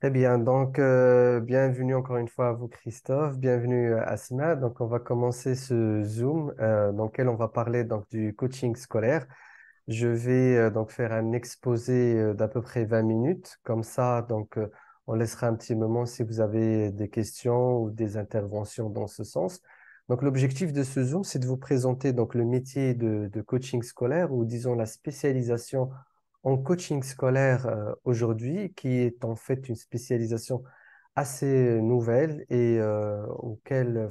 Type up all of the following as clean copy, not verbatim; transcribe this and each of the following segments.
Très bien, donc bienvenue encore une fois à vous Christophe, bienvenue à Sina. Donc on va commencer ce Zoom dans lequel on va parler donc du coaching scolaire. Je vais donc faire un exposé d'à peu près 20 minutes, comme ça donc on laissera un petit moment si vous avez des questions ou des interventions dans ce sens. Donc l'objectif de ce Zoom, c'est de vous présenter donc le métier de coaching scolaire ou disons la spécialisation en coaching scolaire aujourd'hui, qui est en fait une spécialisation assez nouvelle et auquel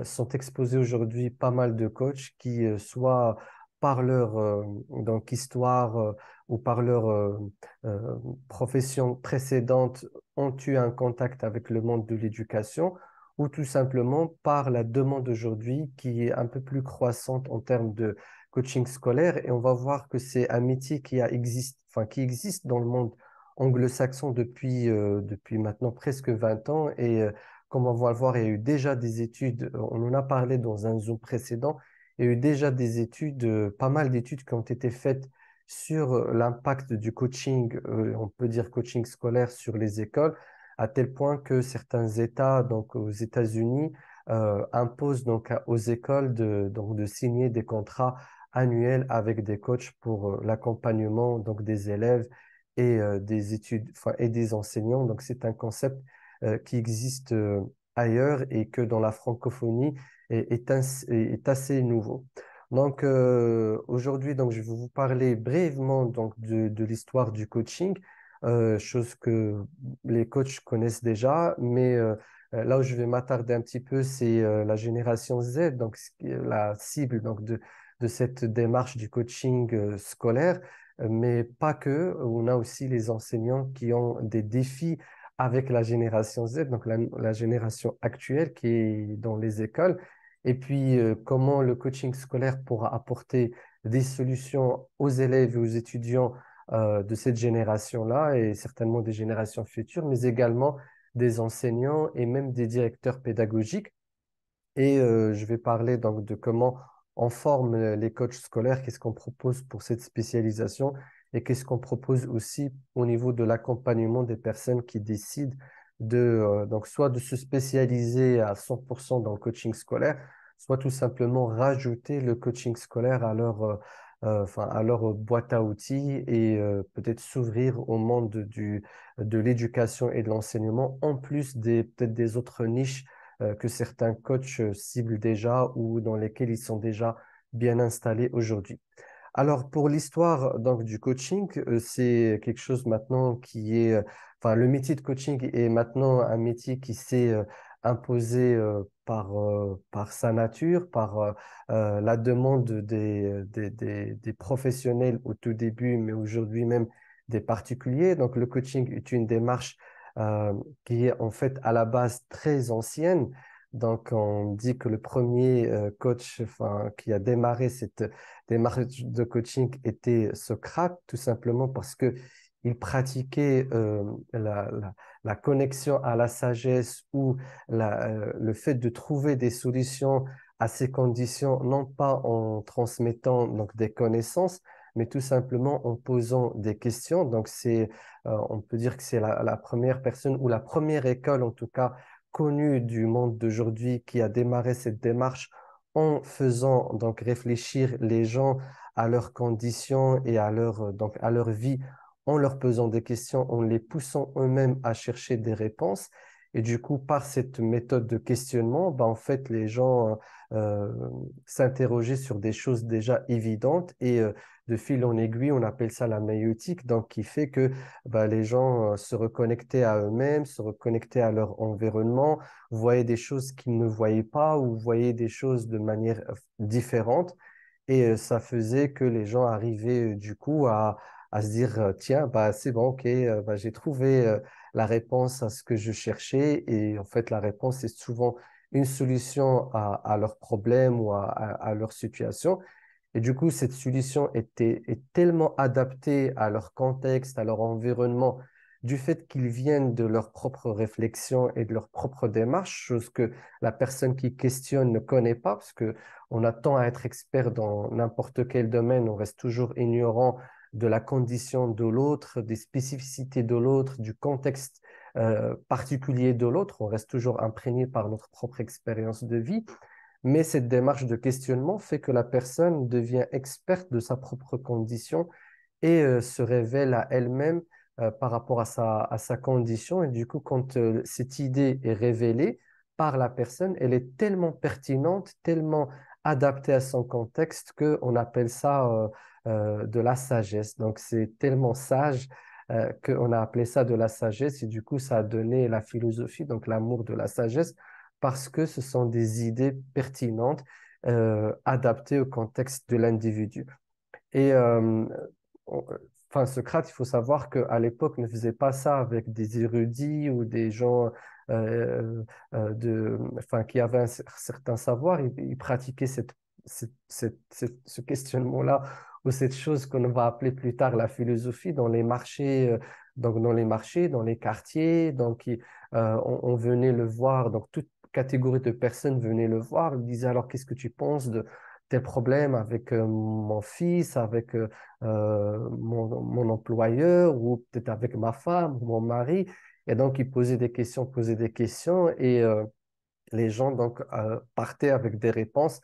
sont exposés aujourd'hui pas mal de coachs qui, soit par leur donc histoire ou par leur euh, profession précédente, ont eu un contact avec le monde de l'éducation ou tout simplement par la demande aujourd'hui qui est un peu plus croissante en termes de coaching scolaire. Et on va voir que c'est un métier qui existe dans le monde anglo-saxon depuis maintenant presque 20 ans. Et comme on va le voir, il y a eu déjà des études, on en a parlé dans un Zoom précédent, il y a eu déjà des études, pas mal d'études qui ont été faites sur l'impact du coaching, on peut dire coaching scolaire sur les écoles, à tel point que certains États, donc aux États-Unis, imposent donc aux écoles donc de signer des contrats annuels avec des coachs pour l'accompagnement donc des élèves et des études, et des enseignants. Donc c'est un concept qui existe ailleurs et que dans la francophonie est assez nouveau. Donc aujourd'hui, donc je vais vous parler brièvement donc de l'histoire du coaching, chose que les coachs connaissent déjà, mais là où je vais m'attarder un petit peu, c'est la génération Z, donc la cible donc de cette démarche du coaching scolaire, mais pas que. On a aussi les enseignants qui ont des défis avec la génération Z, donc la génération actuelle qui est dans les écoles. Et puis, comment le coaching scolaire pourra apporter des solutions aux élèves et aux étudiants de cette génération-là et certainement des générations futures, mais également des enseignants et même des directeurs pédagogiques. Et je vais parler donc de comment on forme les coachs scolaires, qu'est-ce qu'on propose pour cette spécialisation et qu'est-ce qu'on propose aussi au niveau de l'accompagnement des personnes qui décident donc soit de se spécialiser à 100% dans le coaching scolaire, soit tout simplement rajouter le coaching scolaire à à leur boîte à outils et peut-être s'ouvrir au monde de l'éducation et de l'enseignement, en plus peut-être des autres niches que certains coachs ciblent déjà ou dans lesquels ils sont déjà bien installés aujourd'hui. Alors, pour l'histoire donc du coaching, c'est quelque chose maintenant le métier de coaching est maintenant un métier qui s'est imposé par sa nature, par la demande des professionnels au tout début, mais aujourd'hui même des particuliers. Donc, le coaching est une démarche euh, qui est en fait à la base très ancienne. Donc, on dit que le premier coach qui a démarré cette démarche de coaching était Socrate, tout simplement parce que il pratiquait la connexion à la sagesse ou le fait de trouver des solutions à ces conditions, non pas en transmettant donc des connaissances, mais tout simplement en posant des questions. Donc, on peut dire que c'est la première personne ou la première école, en tout cas, connue du monde d'aujourd'hui qui a démarré cette démarche en faisant donc réfléchir les gens à leurs conditions et donc à leur vie, en leur posant des questions, en les poussant eux-mêmes à chercher des réponses. Et du coup, par cette méthode de questionnement, en fait, les gens s'interrogeaient sur des choses déjà évidentes et de fil en aiguille, on appelle ça la maïeutique, donc qui fait que les gens se reconnectaient à eux-mêmes, se reconnectaient à leur environnement, voyaient des choses qu'ils ne voyaient pas ou voyaient des choses de manière différente. Et ça faisait que les gens arrivaient du coup à se dire, tiens, c'est bon, ok, j'ai trouvé la réponse à ce que je cherchais. Et en fait, la réponse est souvent une solution à leur problème ou à leur situation. Et du coup, cette solution est tellement adaptée à leur contexte, à leur environnement, du fait qu'ils viennent de leur propre réflexion et de leur propre démarche, chose que la personne qui questionne ne connaît pas, parce que on attend à être expert dans n'importe quel domaine, on reste toujours ignorant de la condition de l'autre, des spécificités de l'autre, du contexte particulier de l'autre, on reste toujours imprégné par notre propre expérience de vie, mais cette démarche de questionnement fait que la personne devient experte de sa propre condition et se révèle à elle-même par rapport à sa condition. Et du coup, quand cette idée est révélée par la personne, elle est tellement pertinente, tellement adaptée à son contexte qu'on appelle ça de la sagesse. Donc, c'est tellement sage qu'on a appelé ça de la sagesse et du coup, ça a donné la philosophie, donc l'amour de la sagesse, parce que ce sont des idées pertinentes adaptées au contexte de l'individu. Et on- enfin, Socrate, il faut savoir qu'à l'époque, ne faisait pas ça avec des érudits ou des gens enfin, qui avaient un certain savoir. Il pratiquait ce questionnement-là ou cette chose qu'on va appeler plus tard la philosophie dans les marchés, donc dans les marchés, dans les quartiers. Donc, on venait le voir, donc toute catégorie de personnes venaient le voir. Il disait alors, qu'est-ce que tu penses de tes problèmes avec mon fils, avec mon employeur ou peut-être avec ma femme ou mon mari. Et donc, il posait des questions et les gens donc partaient avec des réponses.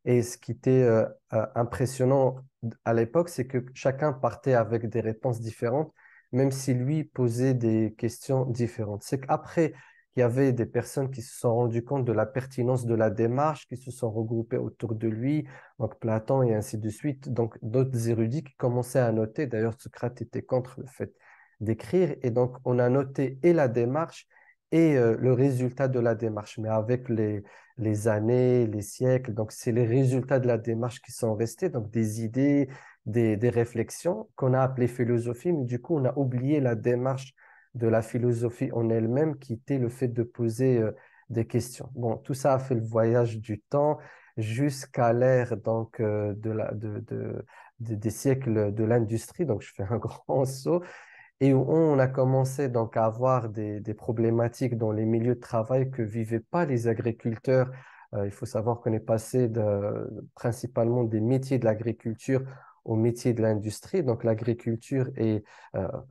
Et ce qui était impressionnant à l'époque, c'est que chacun partait avec des réponses différentes, même si lui posait des questions différentes. C'est qu'après, il y avait des personnes qui se sont rendues compte de la pertinence de la démarche, qui se sont regroupées autour de lui, donc Platon et ainsi de suite. Donc d'autres érudits qui commençaient à noter, d'ailleurs Socrate était contre le fait d'écrire, et donc on a noté et la démarche et le résultat de la démarche. Mais avec les années, les siècles, donc c'est les résultats de la démarche qui sont restés, donc des idées, des réflexions qu'on a appelées philosophie, mais du coup, on a oublié la démarche de la philosophie en elle-même, qui était le fait de poser des questions. Bon, tout ça a fait le voyage du temps jusqu'à l'ère donc des siècles de l'industrie. Donc, je fais un grand saut et où on a commencé donc à avoir des problématiques dans les milieux de travail que vivaient pas les agriculteurs. Il faut savoir qu'on est passé principalement des métiers de l'agriculture aux métiers de l'industrie. Donc l'agriculture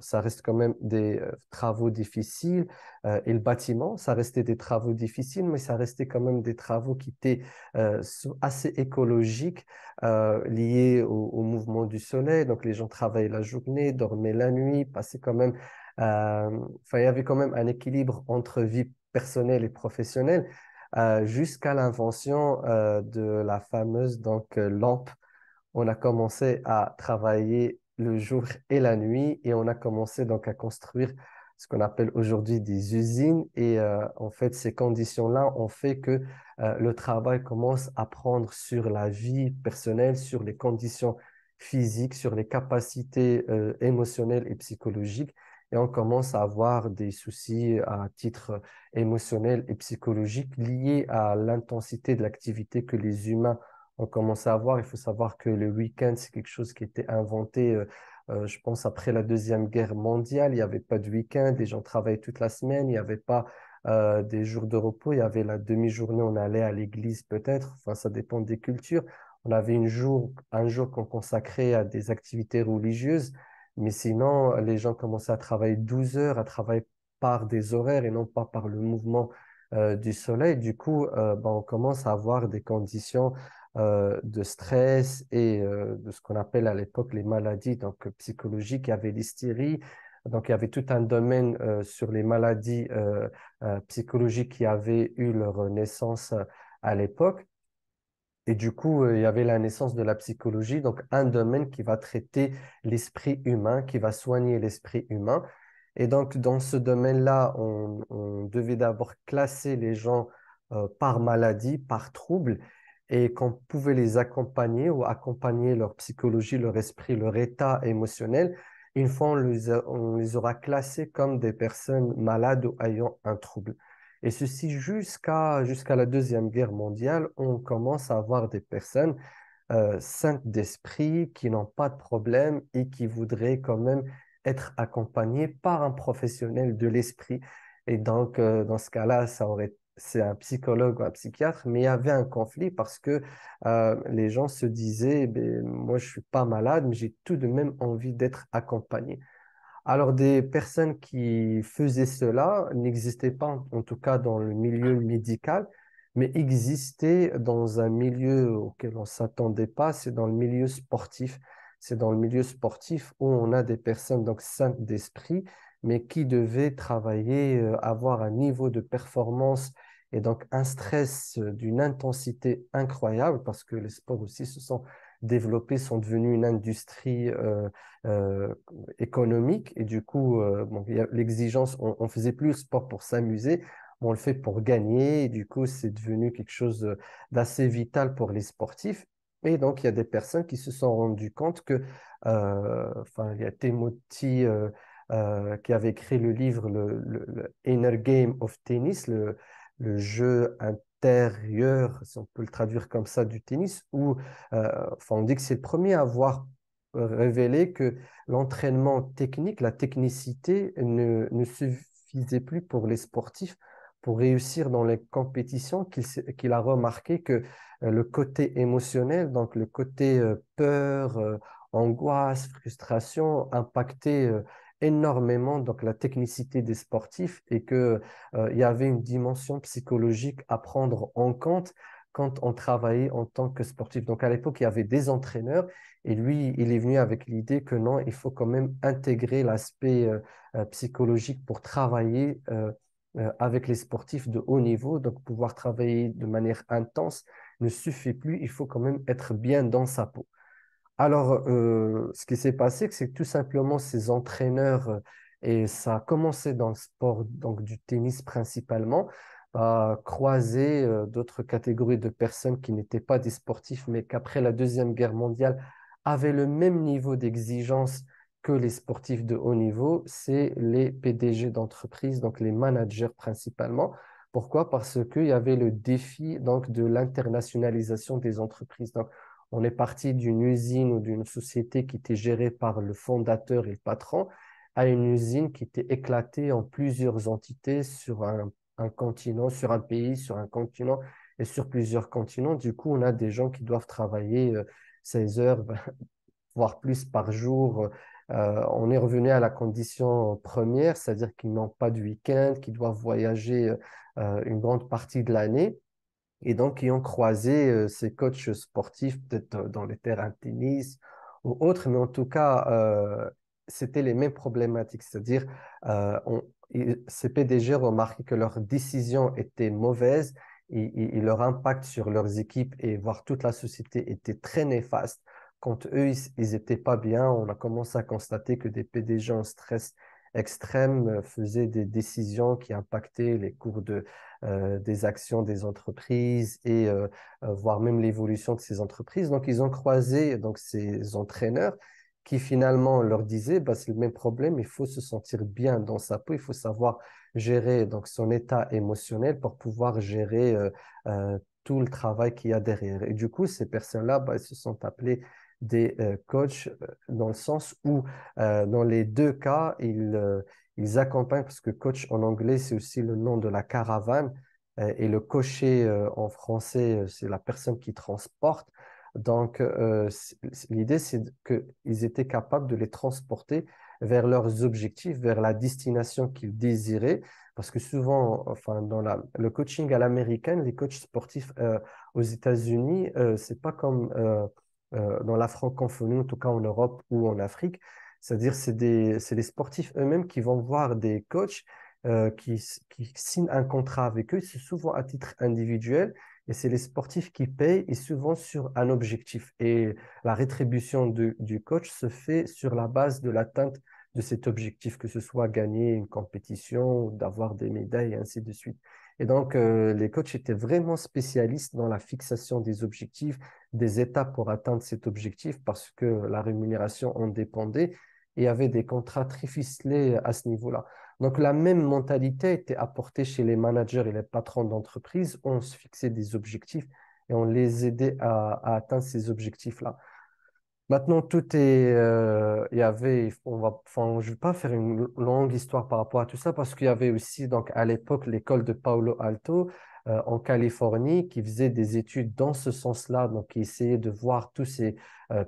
ça reste quand même des travaux difficiles et le bâtiment, ça restait des travaux difficiles, mais ça restait quand même des travaux qui étaient assez écologiques liées au mouvement du soleil. Donc, les gens travaillaient la journée, dormaient la nuit, passaient quand même. Enfin, il y avait quand même un équilibre entre vie personnelle et professionnelle jusqu'à l'invention de la fameuse donc, lampe. On a commencé à travailler le jour et la nuit et on a commencé donc à construire ce qu'on appelle aujourd'hui des usines. Et en fait, ces conditions-là ont fait que le travail commence à prendre sur la vie personnelle, sur les conditions physiques, sur les capacités émotionnelles et psychologiques. Et on commence à avoir des soucis à titre émotionnel et psychologique liés à l'intensité de l'activité que les humains on commence à avoir. Il faut savoir que le week-end, c'est quelque chose qui a été inventé, je pense, après la Deuxième Guerre mondiale. Il n'y avait pas de week-end, les gens travaillaient toute la semaine, il n'y avait pas des jours de repos, il y avait la demi-journée, on allait à l'église peut-être, enfin, ça dépend des cultures. On avait un jour qu'on consacrait à des activités religieuses, mais sinon, les gens commençaient à travailler 12 heures, à travailler par des horaires et non pas par le mouvement du soleil. Du coup, ben, on commence à avoir des conditions de stress et de ce qu'on appelle à l'époque les maladies donc, psychologiques. Il y avait l'hystérie, donc il y avait tout un domaine sur les maladies psychologiques qui avaient eu leur naissance à l'époque. Et du coup, il y avait la naissance de la psychologie, donc un domaine qui va traiter l'esprit humain, qui va soigner l'esprit humain. Et donc, dans ce domaine-là, on devait d'abord classer les gens par maladie, par trouble, et qu'on pouvait les accompagner ou accompagner leur psychologie, leur esprit, leur état émotionnel. Une fois, on les aura classés comme des personnes malades ou ayant un trouble. Et ceci jusqu'à la Deuxième Guerre mondiale, on commence à avoir des personnes saintes d'esprit qui n'ont pas de problème et qui voudraient quand même être accompagnées par un professionnel de l'esprit. Et donc, dans ce cas-là, c'est un psychologue ou un psychiatre, mais il y avait un conflit parce que les gens se disaient, ben, moi, je suis pas malade, mais j'ai tout de même envie d'être accompagné. Alors, des personnes qui faisaient cela n'existaient pas, en tout cas dans le milieu médical, mais existaient dans un milieu auquel on ne s'attendait pas, c'est dans le milieu sportif. C'est dans le milieu sportif où on a des personnes donc saines d'esprit, mais qui devaient travailler, avoir un niveau de performance et donc un stress d'une intensité incroyable, parce que les sports aussi se sont développés, sont devenus une industrie euh, économique. Et du coup, bon, il y a l'exigence, on faisait plus le sport pour s'amuser, on le fait pour gagner. Et du coup, c'est devenu quelque chose d'assez vital pour les sportifs. Et donc, il y a des personnes qui se sont rendues compte que, enfin, il y a Timothy qui avait écrit le livre le Inner Game of Tennis, le jeu intérieur, si on peut le traduire comme ça, du tennis, où enfin, on dit que c'est le premier à avoir révélé que l'entraînement technique, la technicité ne suffisait plus pour les sportifs pour réussir dans les compétitions, qu'il a remarqué que le côté émotionnel, donc le côté peur, angoisse, frustration, impactait énormément donc la technicité des sportifs et que il y avait une dimension psychologique à prendre en compte quand on travaillait en tant que sportif. Donc à l'époque, il y avait des entraîneurs et lui, il est venu avec l'idée que non, il faut quand même intégrer l'aspect psychologique pour travailler avec les sportifs de haut niveau. Donc pouvoir travailler de manière intense ne suffit plus, il faut quand même être bien dans sa peau. Alors, ce qui s'est passé, c'est que tout simplement ces entraîneurs, et ça a commencé dans le sport, donc du tennis principalement, à croiser d'autres catégories de personnes qui n'étaient pas des sportifs, mais qu'après la Deuxième Guerre mondiale avaient le même niveau d'exigence que les sportifs de haut niveau, c'est les PDG d'entreprise, donc les managers principalement. Pourquoi? Parce qu'il y avait le défi donc, de l'internationalisation des entreprises. Donc, on est parti d'une usine ou d'une société qui était gérée par le fondateur et le patron à une usine qui était éclatée en plusieurs entités sur un continent, sur un pays, sur un continent et sur plusieurs continents. Du coup, on a des gens qui doivent travailler 16 heures, voire plus par jour. On est revenu à la condition première, c'est-à-dire qu'ils n'ont pas de week-end, qu'ils doivent voyager une grande partie de l'année et donc qui ont croisé ces coachs sportifs, peut-être dans les terrains de tennis ou autres, mais en tout cas, c'était les mêmes problématiques, c'est-à-dire ces PDG remarquaient que leurs décisions étaient mauvaises et leur impact sur leurs équipes et voire toute la société était très néfaste. Quand eux, ils n'étaient pas bien, on a commencé à constater que des PDG en stress extrême faisaient des décisions qui impactaient les cours des actions des entreprises et voire même l'évolution de ces entreprises. Donc, ils ont croisé donc, ces entraîneurs qui finalement leur disaient, bah, c'est le même problème, il faut se sentir bien dans sa peau, il faut savoir gérer donc, son état émotionnel pour pouvoir gérer tout le travail qu'il y a derrière. Et du coup, ces personnes-là, bah, elles se sont appelées des coachs dans le sens où, dans les deux cas, ils accompagnent, parce que coach en anglais, c'est aussi le nom de la caravane, et le cocher en français, c'est la personne qui transporte. Donc, l'idée, c'est qu'ils étaient capables de les transporter vers leurs objectifs, vers la destination qu'ils désiraient. Parce que souvent, enfin, dans le coaching à l'américaine, les coachs sportifs aux États-Unis, c'est pas comme dans la francophonie, en tout cas en Europe ou en Afrique. C'est-à-dire, c'est les sportifs eux-mêmes qui vont voir des coachs qui signent un contrat avec eux. C'est souvent à titre individuel et c'est les sportifs qui payent et souvent sur un objectif. Et la rétribution du coach se fait sur la base de l'atteinte de cet objectif, que ce soit gagner une compétition, d'avoir des médailles et ainsi de suite. Et donc, les coachs étaient vraiment spécialistes dans la fixation des objectifs, des étapes pour atteindre cet objectif parce que la rémunération en dépendait et il y avait des contrats très ficelés à ce niveau-là. Donc, la même mentalité était apportée chez les managers et les patrons d'entreprise. On se fixait des objectifs et on les aidait à atteindre ces objectifs-là. Maintenant, tout est, il y avait, enfin, je ne vais pas faire une longue histoire par rapport à tout ça parce qu'il y avait aussi, donc, à l'époque, l'école de Palo Alto en Californie qui faisait des études dans ce sens-là, donc qui essayait de voir tous ces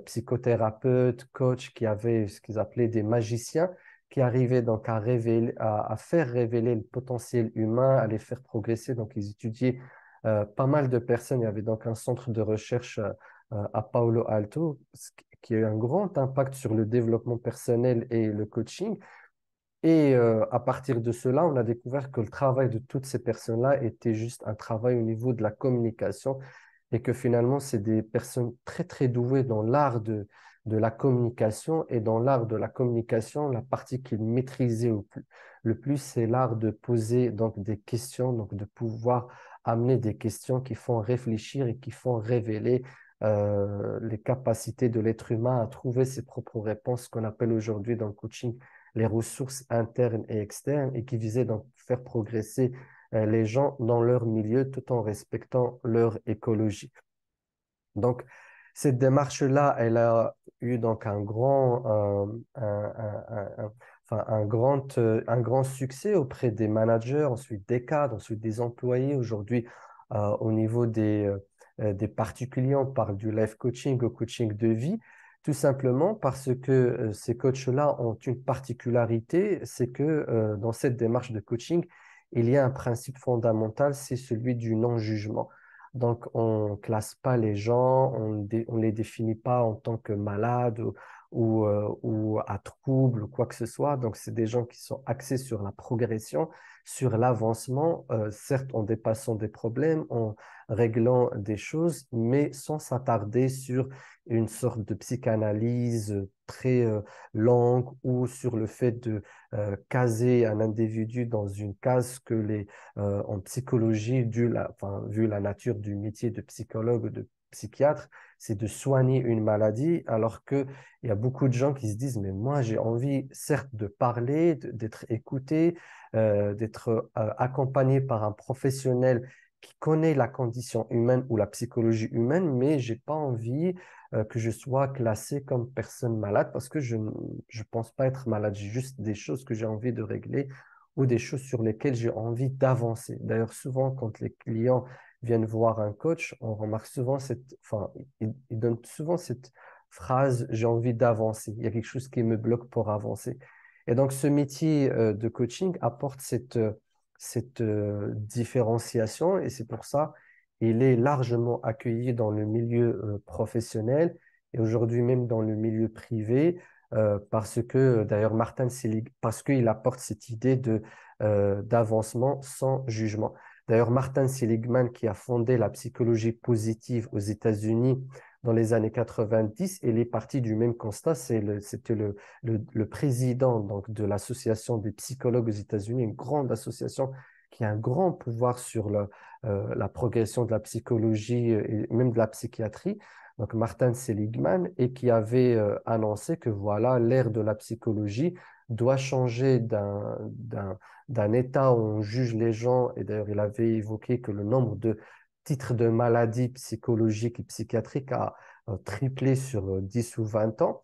psychothérapeutes, coachs qui avaient ce qu'ils appelaient des magiciens, qui arrivaient donc à faire révéler le potentiel humain, à les faire progresser. Donc, ils étudiaient pas mal de personnes. Il y avait donc un centre de recherche à Palo Alto qui a eu un grand impact sur le développement personnel et le coaching. Et à partir de cela, on a découvert que le travail de toutes ces personnes-là était juste un travail au niveau de la communication et que finalement, c'est des personnes très, très douées dans l'art de la communication. Et dans l'art de la communication, la partie qu'ils maîtrisaient le plus, c'est l'art de poser donc des questions, donc de pouvoir amener des questions qui font réfléchir et qui font révéler les capacités de l'être humain à trouver ses propres réponses, qu'on appelle aujourd'hui dans le coaching les ressources internes et externes, et qui visaient donc faire progresser les gens dans leur milieu tout en respectant leur écologie. Donc, cette démarche-là, elle a eu donc enfin, un grand succès auprès des managers, ensuite des cadres, ensuite des employés. Aujourd'hui, au niveau des particuliers, on parle du life coaching au coaching de vie, tout simplement parce que ces coachs-là ont une particularité, c'est que dans cette démarche de coaching, il y a un principe fondamental, c'est celui du non-jugement. Donc, on ne classe pas les gens, on les définit pas en tant que malades ou à trouble ou quoi que ce soit. Donc, c'est des gens qui sont axés sur la progression, sur l'avancement, certes en dépassant des problèmes, en réglant des choses, mais sans s'attarder sur une sorte de psychanalyse très longue ou sur le fait de caser un individu dans une case que en psychologie, enfin, vu la nature du métier de psychologue ou de psychiatre, c'est de soigner une maladie, alors qu'il y a beaucoup de gens qui se disent, mais moi j'ai envie certes de parler, d'être écouté, d'être accompagné par un professionnel qui connaît la condition humaine ou la psychologie humaine, mais j'ai pas envie que je sois classé comme personne malade parce que je ne pense pas être malade. J'ai juste des choses que j'ai envie de régler ou des choses sur lesquelles j'ai envie d'avancer. D'ailleurs, souvent, quand les clients viennent voir un coach, on remarque souvent enfin, ils donnent souvent cette phrase, j'ai envie d'avancer. Il y a quelque chose qui me bloque pour avancer. Et donc, ce métier de coaching apporte cette différenciation et c'est pour ça il est largement accueilli dans le milieu professionnel et aujourd'hui même dans le milieu privé parce que d'ailleurs Martin Selig, parce qu'il apporte cette idée d'avancement sans jugement. D'ailleurs, Martin Seligman, qui a fondé la psychologie positive aux États-Unis dans les années 90, il est parti du même constat. C'était le président donc, de l'Association des psychologues aux États-Unis, une grande association qui a un grand pouvoir sur la progression de la psychologie et même de la psychiatrie donc Martin Seligman, et qui avait annoncé que voilà, l'ère de la psychologie doit changer d'un état où on juge les gens, et d'ailleurs il avait évoqué que le nombre de titres de maladies psychologiques et psychiatriques a triplé sur 10 ou 20 ans.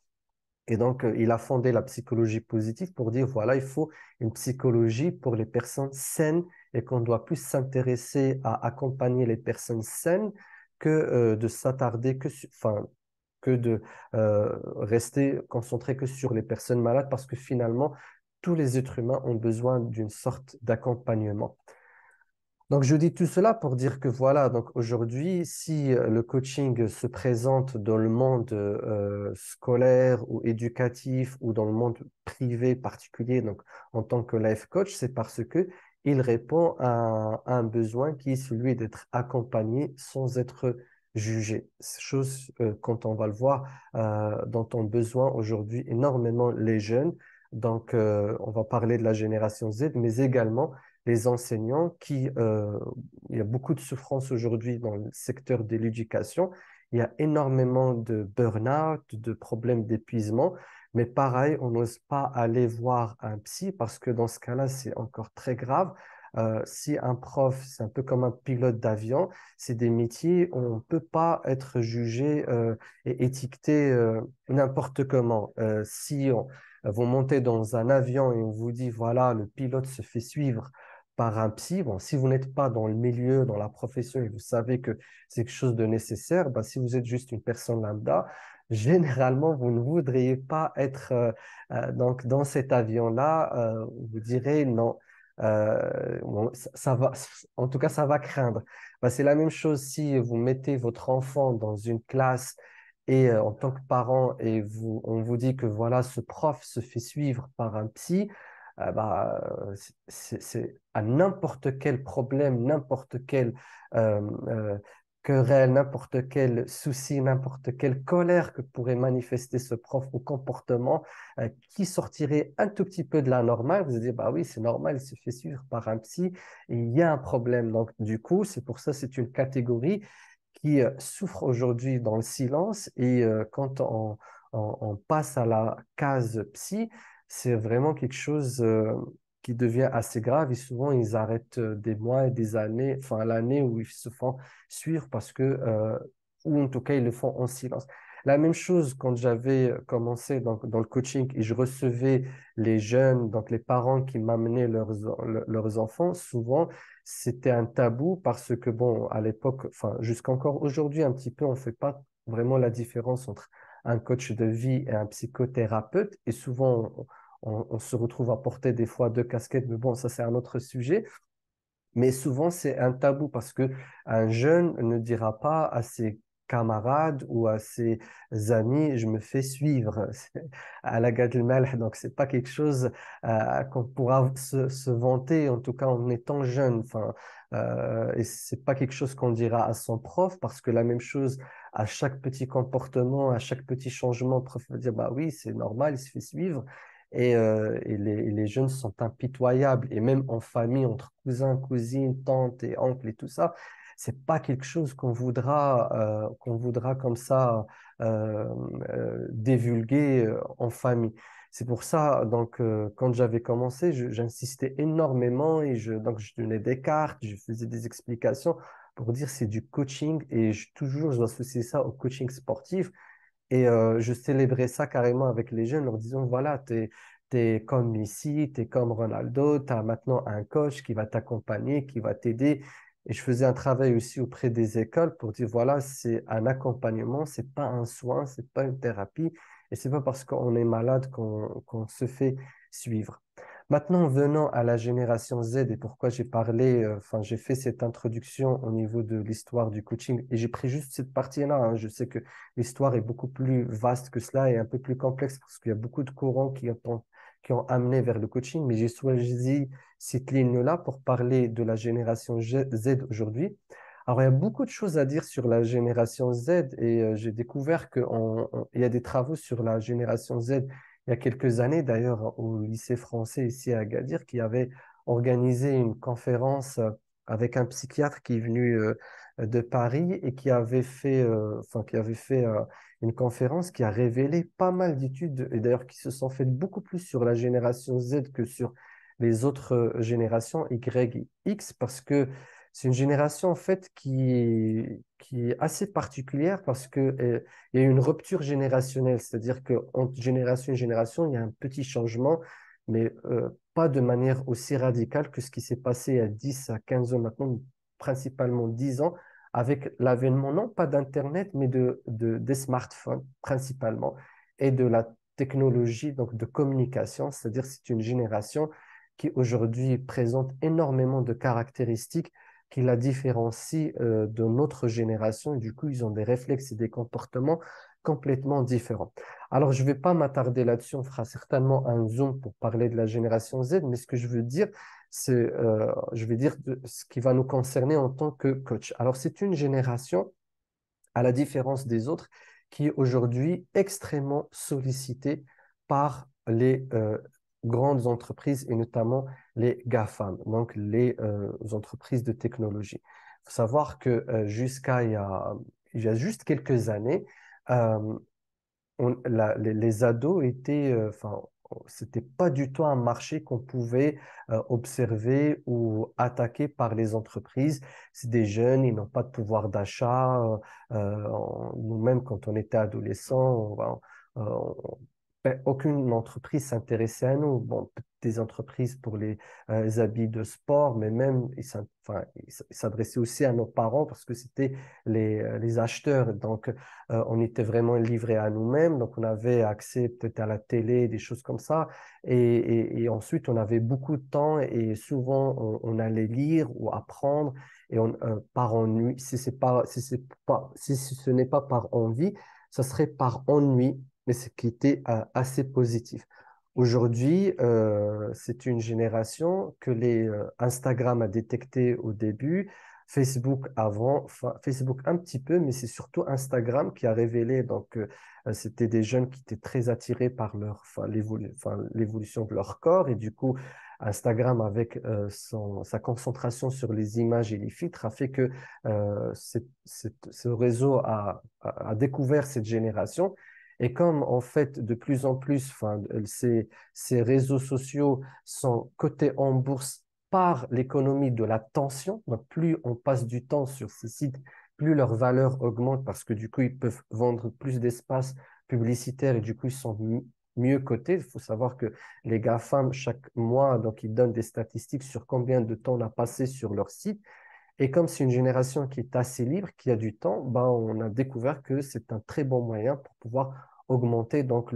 Et donc, il a fondé la psychologie positive pour dire, voilà, il faut une psychologie pour les personnes saines et qu'on doit plus s'intéresser à accompagner les personnes saines que de s'attarder enfin, que de rester concentré que sur les personnes malades parce que finalement, tous les êtres humains ont besoin d'une sorte d'accompagnement. Donc, je dis tout cela pour dire que voilà, donc aujourd'hui, si le coaching se présente dans le monde scolaire ou éducatif ou dans le monde privé particulier, donc en tant que life coach, c'est parce que il répond à un besoin qui est celui d'être accompagné sans être jugé. Chose, quand on va le voir, dont ont besoin aujourd'hui énormément les jeunes. Donc, on va parler de la génération Z, mais également les enseignants il y a beaucoup de souffrance aujourd'hui dans le secteur de l'éducation. Il y a énormément de burn-out, de problèmes d'épuisement. Mais pareil, on n'ose pas aller voir un psy parce que dans ce cas-là, c'est encore très grave. Si un prof, c'est un peu comme un pilote d'avion, c'est des métiers où on ne peut pas être jugé et étiqueté n'importe comment. Si vous montez dans un avion et on vous dit, voilà, le pilote se fait suivre par un psy. Bon, si vous n'êtes pas dans le milieu, dans la profession et vous savez que c'est quelque chose de nécessaire, bah, si vous êtes juste une personne lambda, généralement, vous ne voudriez pas être donc dans cet avion-là. Vous direz non. Bon, ça va, en tout cas, ça va craindre. Bah, c'est la même chose si vous mettez votre enfant dans une classe et en tant que parent et on vous dit que voilà, ce prof se fait suivre par un psy. C'est à n'importe quel problème, n'importe quel euh, euh, querelle, n'importe quel souci, n'importe quelle colère que pourrait manifester ce prof ou comportement qui sortirait un tout petit peu de la normale, vous allez dire, bah oui, c'est normal, il se fait suivre par un psy et il y a un problème. Donc, du coup, c'est pour ça, c'est une catégorie qui souffre aujourd'hui dans le silence et quand on passe à la case psy, c'est vraiment quelque chose qui devient assez grave et souvent ils arrêtent des mois et des années, enfin l'année où ils se font suivre parce que, ou en tout cas ils le font en silence. La même chose quand j'avais commencé dans le coaching et je recevais les jeunes, donc les parents qui m'amenaient leurs enfants, souvent c'était un tabou parce que, bon, à l'époque, enfin, jusqu'encore aujourd'hui, un petit peu, on ne fait pas vraiment la différence entre un coach de vie et un psychothérapeute. Et souvent, on se retrouve à porter des fois deux casquettes, mais bon, ça, c'est un autre sujet. Mais souvent, c'est un tabou parce que un jeune ne dira pas à ses camarades ou à ses amis, je me fais suivre à la gad al-malh. Donc, c'est pas quelque chose qu'on pourra se vanter, en tout cas en étant jeune. Enfin, et c'est pas quelque chose qu'on dira à son prof parce que la même chose, à chaque petit comportement, à chaque petit changement, le prof va dire, bah oui, c'est normal, il se fait suivre. Et les jeunes sont impitoyables. Et même en famille, entre cousins, cousines, tantes et oncles et tout ça, c'est pas quelque chose qu'on voudra comme ça divulguer en famille. C'est pour ça, donc, quand j'avais commencé, j'insistais énormément et donc, je donnais des cartes, je faisais des explications pour dire c'est du coaching et toujours, je dois associer ça au coaching sportif. Et je célébrais ça carrément avec les jeunes, leur disant, voilà, t'es comme Messi, t'es comme Ronaldo, tu as maintenant un coach qui va t'accompagner, qui va t'aider. Et je faisais un travail aussi auprès des écoles pour dire, voilà, c'est un accompagnement, c'est pas un soin, c'est pas une thérapie, et c'est pas parce qu'on est malade qu'on se fait suivre. Maintenant, venant à la génération Z et pourquoi j'ai parlé, enfin, j'ai fait cette introduction au niveau de l'histoire du coaching et j'ai pris juste cette partie-là, hein. Je sais que l'histoire est beaucoup plus vaste que cela et un peu plus complexe parce qu'il y a beaucoup de courants qui ont amené vers le coaching, mais j'ai choisi cette ligne-là pour parler de la génération Z aujourd'hui. Alors, il y a beaucoup de choses à dire sur la génération Z et j'ai découvert qu'il y a des travaux sur la génération Z il y a quelques années, d'ailleurs, au lycée français ici à Agadir, qui avait organisé une conférence avec un psychiatre qui est venu de Paris et qui avait fait, une conférence qui a révélé pas mal d'études, et d'ailleurs qui se sont faites beaucoup plus sur la génération Z que sur les autres générations Y et X, parce que c'est une génération en fait qui est assez particulière parce que il y a eu une rupture générationnelle, c'est-à-dire qu'entre génération et génération, il y a un petit changement, mais pas de manière aussi radicale que ce qui s'est passé à 10 à 15 ans maintenant, principalement 10 ans, avec l'avènement non pas d'Internet, mais des smartphones principalement, et de la technologie donc de communication, c'est-à-dire c'est une génération qui aujourd'hui présente énormément de caractéristiques qui la différencient de notre génération, et du coup, ils ont des réflexes et des comportements complètement différents. Alors, je ne vais pas m'attarder là-dessus, on fera certainement un zoom pour parler de la génération Z, mais ce que je veux dire, je vais dire ce qui va nous concerner en tant que coach. Alors, c'est une génération, à la différence des autres, qui est aujourd'hui extrêmement sollicitée par les grandes entreprises et notamment les GAFAM, donc les entreprises de technologie. Il faut savoir que il y a juste quelques années, euh, les ados étaient, enfin, c'était pas du tout un marché qu'on pouvait observer ou attaquer par les entreprises. C'est des jeunes, ils n'ont pas de pouvoir d'achat. Nous-mêmes, quand on était adolescents, ben, aucune entreprise s'intéressait à nous. Bon, des entreprises pour les habits de sport, mais même enfin, ils s'adressaient aussi à nos parents parce que c'était les acheteurs. Donc, on était vraiment livrés à nous-mêmes. Donc, on avait accès peut-être à la télé, des choses comme ça. Et ensuite, on avait beaucoup de temps et souvent, on allait lire ou apprendre. Et par ennui, si ce n'est pas par envie, ça serait par ennui, mais ce qui était assez positif. Aujourd'hui, c'est une génération que Instagram a détecté au début, Facebook avant, enfin, Facebook un petit peu, mais c'est surtout Instagram qui a révélé. Donc, c'était des jeunes qui étaient très attirés par enfin, l'évolution de leur corps. Et du coup, Instagram, avec sa concentration sur les images et les filtres, a fait que ce réseau a découvert cette génération. Et comme en fait, de plus en plus, enfin, ces réseaux sociaux sont cotés en bourse par l'économie de l'attention, donc plus on passe du temps sur ces sites, plus leur valeur augmente parce que du coup, ils peuvent vendre plus d'espace publicitaire et du coup, ils sont mieux cotés. Il faut savoir que les GAFAM, chaque mois, donc ils donnent des statistiques sur combien de temps on a passé sur leur site. Et comme c'est une génération qui est assez libre, qui a du temps, ben, on a découvert que c'est un très bon moyen pour pouvoir augmenter donc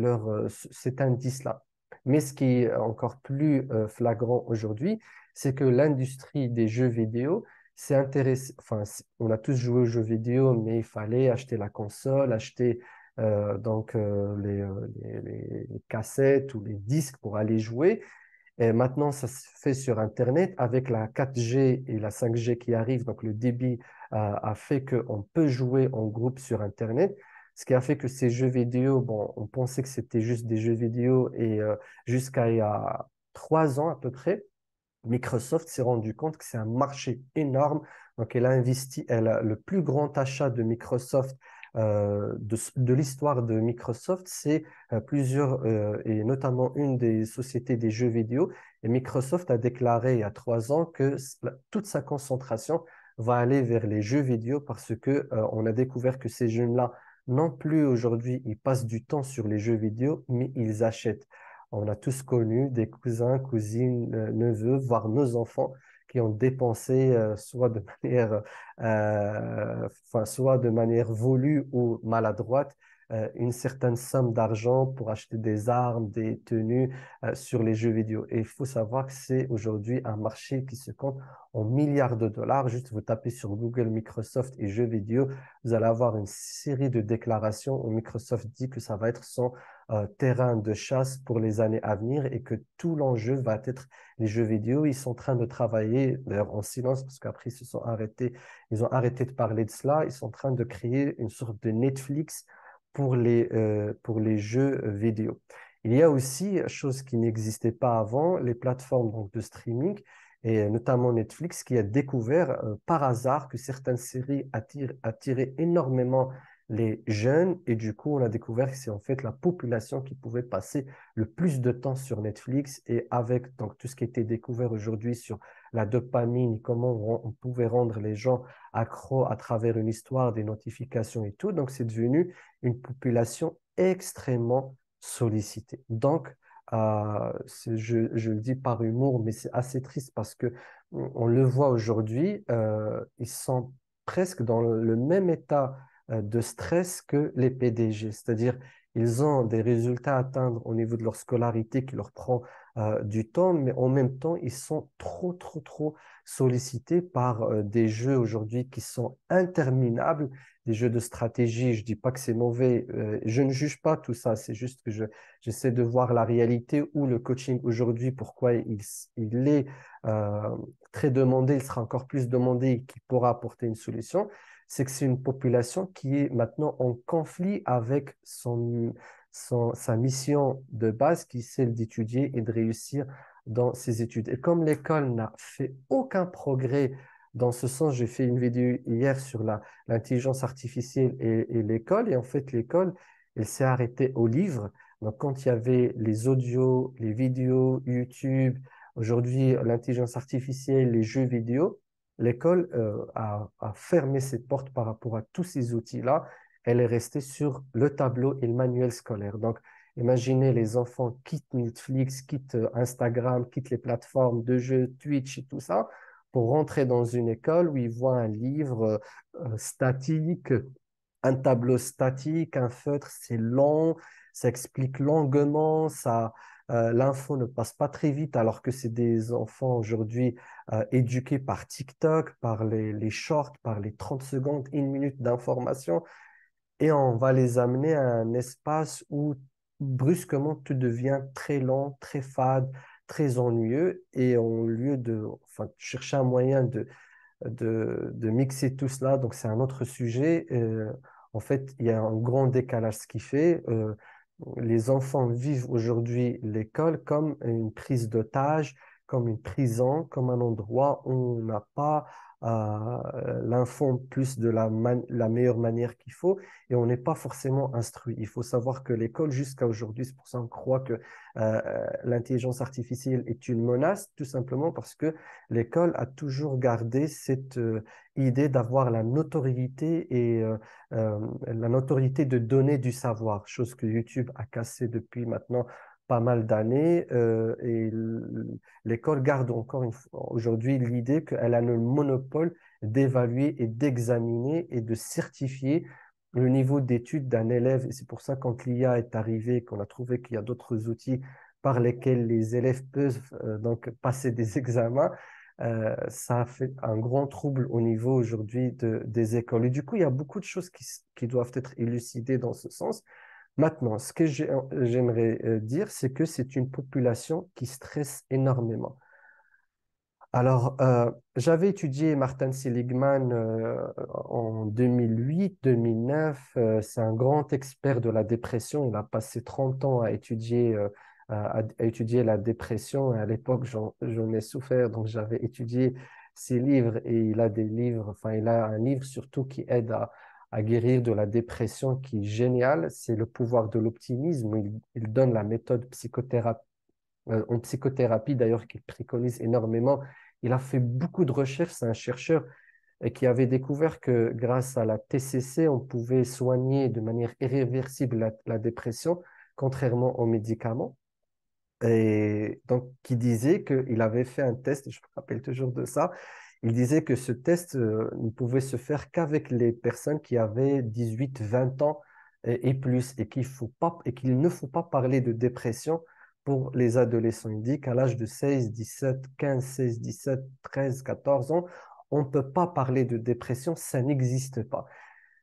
cet indice-là. Mais ce qui est encore plus flagrant aujourd'hui, c'est que l'industrie des jeux vidéo s'est intéressée, enfin, on a tous joué aux jeux vidéo, mais il fallait acheter la console, acheter les cassettes ou les disques pour aller jouer. Et maintenant, ça se fait sur Internet avec la 4G et la 5G qui arrivent. Donc, le débit a fait qu'on peut jouer en groupe sur Internet, ce qui a fait que ces jeux vidéo, bon, on pensait que c'était juste des jeux vidéo et jusqu'à il y a 3 ans à peu près, Microsoft s'est rendu compte que c'est un marché énorme. Donc, elle a investi, le plus grand achat de Microsoft, de l'histoire de Microsoft, c'est et notamment une des sociétés des jeux vidéo. Et Microsoft a déclaré il y a 3 ans que toute sa concentration va aller vers les jeux vidéo parce que on a découvert que ces jeunes-là, non plus aujourd'hui, ils passent du temps sur les jeux vidéo, mais ils achètent. On a tous connu des cousins, cousines, neveux, voire nos enfants qui ont dépensé soit de manière voulue ou maladroite une certaine somme d'argent pour acheter des armes, des tenues sur les jeux vidéo. Et il faut savoir que c'est aujourd'hui un marché qui se compte en milliards de dollars. Juste vous tapez sur Google Microsoft et jeux vidéo, vous allez avoir une série de déclarations où Microsoft dit que ça va être son terrain de chasse pour les années à venir et que tout l'enjeu va être les jeux vidéo. Ils sont en train de travailler, d'ailleurs en silence, parce qu'après ils ont arrêté de parler de cela. Ils sont en train de créer une sorte de Netflix pour les jeux vidéo. Il y a aussi, chose qui n'existait pas avant, les plateformes donc, de streaming, et notamment Netflix, qui a découvert par hasard que certaines séries attiraient énormément les jeunes, et du coup, on a découvert que c'est en fait la population qui pouvait passer le plus de temps sur Netflix, et avec donc, tout ce qui a été découvert aujourd'hui sur la dopamine, comment on pouvait rendre les gens accros à travers une histoire, des notifications et tout, donc c'est devenu une population extrêmement sollicitée. Donc, je le dis par humour, mais c'est assez triste parce que on le voit aujourd'hui, ils sont presque dans le même état de stress que les PDG, c'est-à-dire ils ont des résultats à atteindre au niveau de leur scolarité qui leur prend du temps, mais en même temps, ils sont trop, trop, trop sollicités par des jeux aujourd'hui qui sont interminables, des jeux de stratégie. Je dis pas que c'est mauvais, je ne juge pas tout ça, c'est juste que j'essaie de voir la réalité où le coaching aujourd'hui, pourquoi il est euh, très demandé, il sera encore plus demandé et qui pourra apporter une solution, c'est que c'est une population qui est maintenant en conflit avec sa mission de base, qui est celle d'étudier et de réussir dans ses études. Et comme l'école n'a fait aucun progrès dans ce sens, j'ai fait une vidéo hier sur l'intelligence artificielle et l'école, et en fait, l'école, elle s'est arrêtée au livre. Donc, quand il y avait les audios, les vidéos, YouTube, aujourd'hui, l'intelligence artificielle, les jeux vidéo, l'école a fermé ses portes par rapport à tous ces outils-là. Elle est restée sur le tableau et le manuel scolaire. Donc, Imaginez les enfants quittent Netflix, quittent Instagram, quittent les plateformes de jeux, Twitch et tout ça, pour rentrer dans une école où ils voient un livre statique, un tableau statique, un feutre, c'est long, ça explique longuement, l'info ne passe pas très vite, alors que c'est des enfants aujourd'hui éduqués par TikTok, par les shorts, par les 30 secondes, une minute d'information, et on va les amener à un espace où brusquement tout devient très lent, très fade, très ennuyeux, et au lieu de enfin, chercher un moyen de mixer tout cela. Donc, c'est un autre sujet. En fait, il y a un grand décalage. Ce qui fait, les enfants vivent aujourd'hui l'école comme une prise d'otage, comme une prison, comme un endroit où on n'a pas l'info plus de la meilleure manière qu'il faut et on n'est pas forcément instruit. Il faut savoir que l'école, jusqu'à aujourd'hui, c'est pour ça qu'on croit que l'intelligence artificielle est une menace, tout simplement parce que l'école a toujours gardé cette idée d'avoir la notoriété et la notoriété de donner du savoir, chose que YouTube a cassée depuis maintenant pas mal d'années. L'école garde encore aujourd'hui l'idée qu'elle a le monopole d'évaluer et d'examiner et de certifier le niveau d'étude d'un élève. Et c'est pour ça, quand l'IA est arrivée, qu'on a trouvé qu'il y a d'autres outils par lesquels les élèves peuvent donc passer des examens, ça a fait un grand trouble au niveau aujourd'hui des écoles. Et du coup, il y a beaucoup de choses qui doivent être élucidées dans ce sens. Maintenant, ce que j'aimerais dire, c'est que c'est une population qui stresse énormément. Alors, j'avais étudié Martin Seligman en 2008-2009. C'est un grand expert de la dépression. Il a passé 30 ans à étudier, à étudier la dépression. Et à l'époque, j'en ai souffert, donc j'avais étudié ses livres. Et il a des livres, enfin, il a un livre surtout qui aide à guérir de la dépression qui est génial. C'est Le pouvoir de l'optimisme. Il donne la méthode en psychothérapie, d'ailleurs, qu'il préconise énormément. Il a fait beaucoup de recherches. C'est un chercheur qui avait découvert que grâce à la TCC, on pouvait soigner de manière irréversible la dépression, contrairement aux médicaments. Et donc, qui disait qu'il avait fait un test, je me rappelle toujours de ça, il disait que ce test ne pouvait se faire qu'avec les personnes qui avaient 18-20 ans et plus, et qu'il ne faut pas parler de dépression pour les adolescents. Il dit qu'à l'âge de 16, 17, 15, 16, 17, 13, 14 ans, on ne peut pas parler de dépression, ça n'existe pas.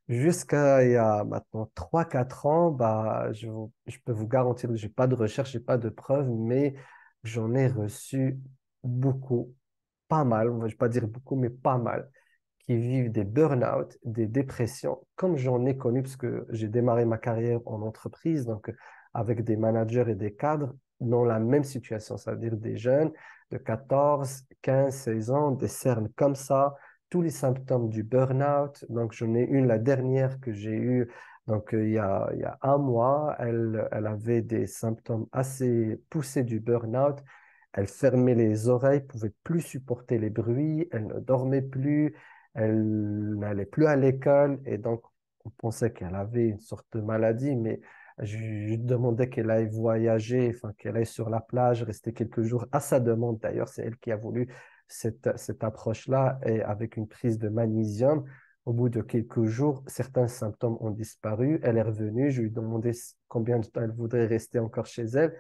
Jusqu'à il y a maintenant 3 4 ans, bah, je peux vous garantir que je n'ai pas de recherche, je n'ai pas de preuves, mais j'en ai reçu beaucoup, pas mal, je ne vais pas dire beaucoup, mais pas mal, qui vivent des burn-out, des dépressions, comme j'en ai connu, parce que j'ai démarré ma carrière en entreprise, donc avec des managers et des cadres dans la même situation, c'est-à-dire des jeunes de 14, 15, 16 ans, des cernes comme ça, tous les symptômes du burn-out. Donc, j'en ai une, la dernière que j'ai eue, donc il y a un mois, elle avait des symptômes assez poussés du burn-out. Elle fermait les oreilles, pouvait plus supporter les bruits, elle ne dormait plus, elle n'allait plus à l'école et donc on pensait qu'elle avait une sorte de maladie, mais je demandais qu'elle aille voyager, enfin qu'elle aille sur la plage, rester quelques jours à sa demande d'ailleurs, c'est elle qui a voulu cette approche-là et avec une prise de magnésium. Au bout de quelques jours, certains symptômes ont disparu. Elle est revenue. Je lui ai demandé combien de temps elle voudrait rester encore chez elle.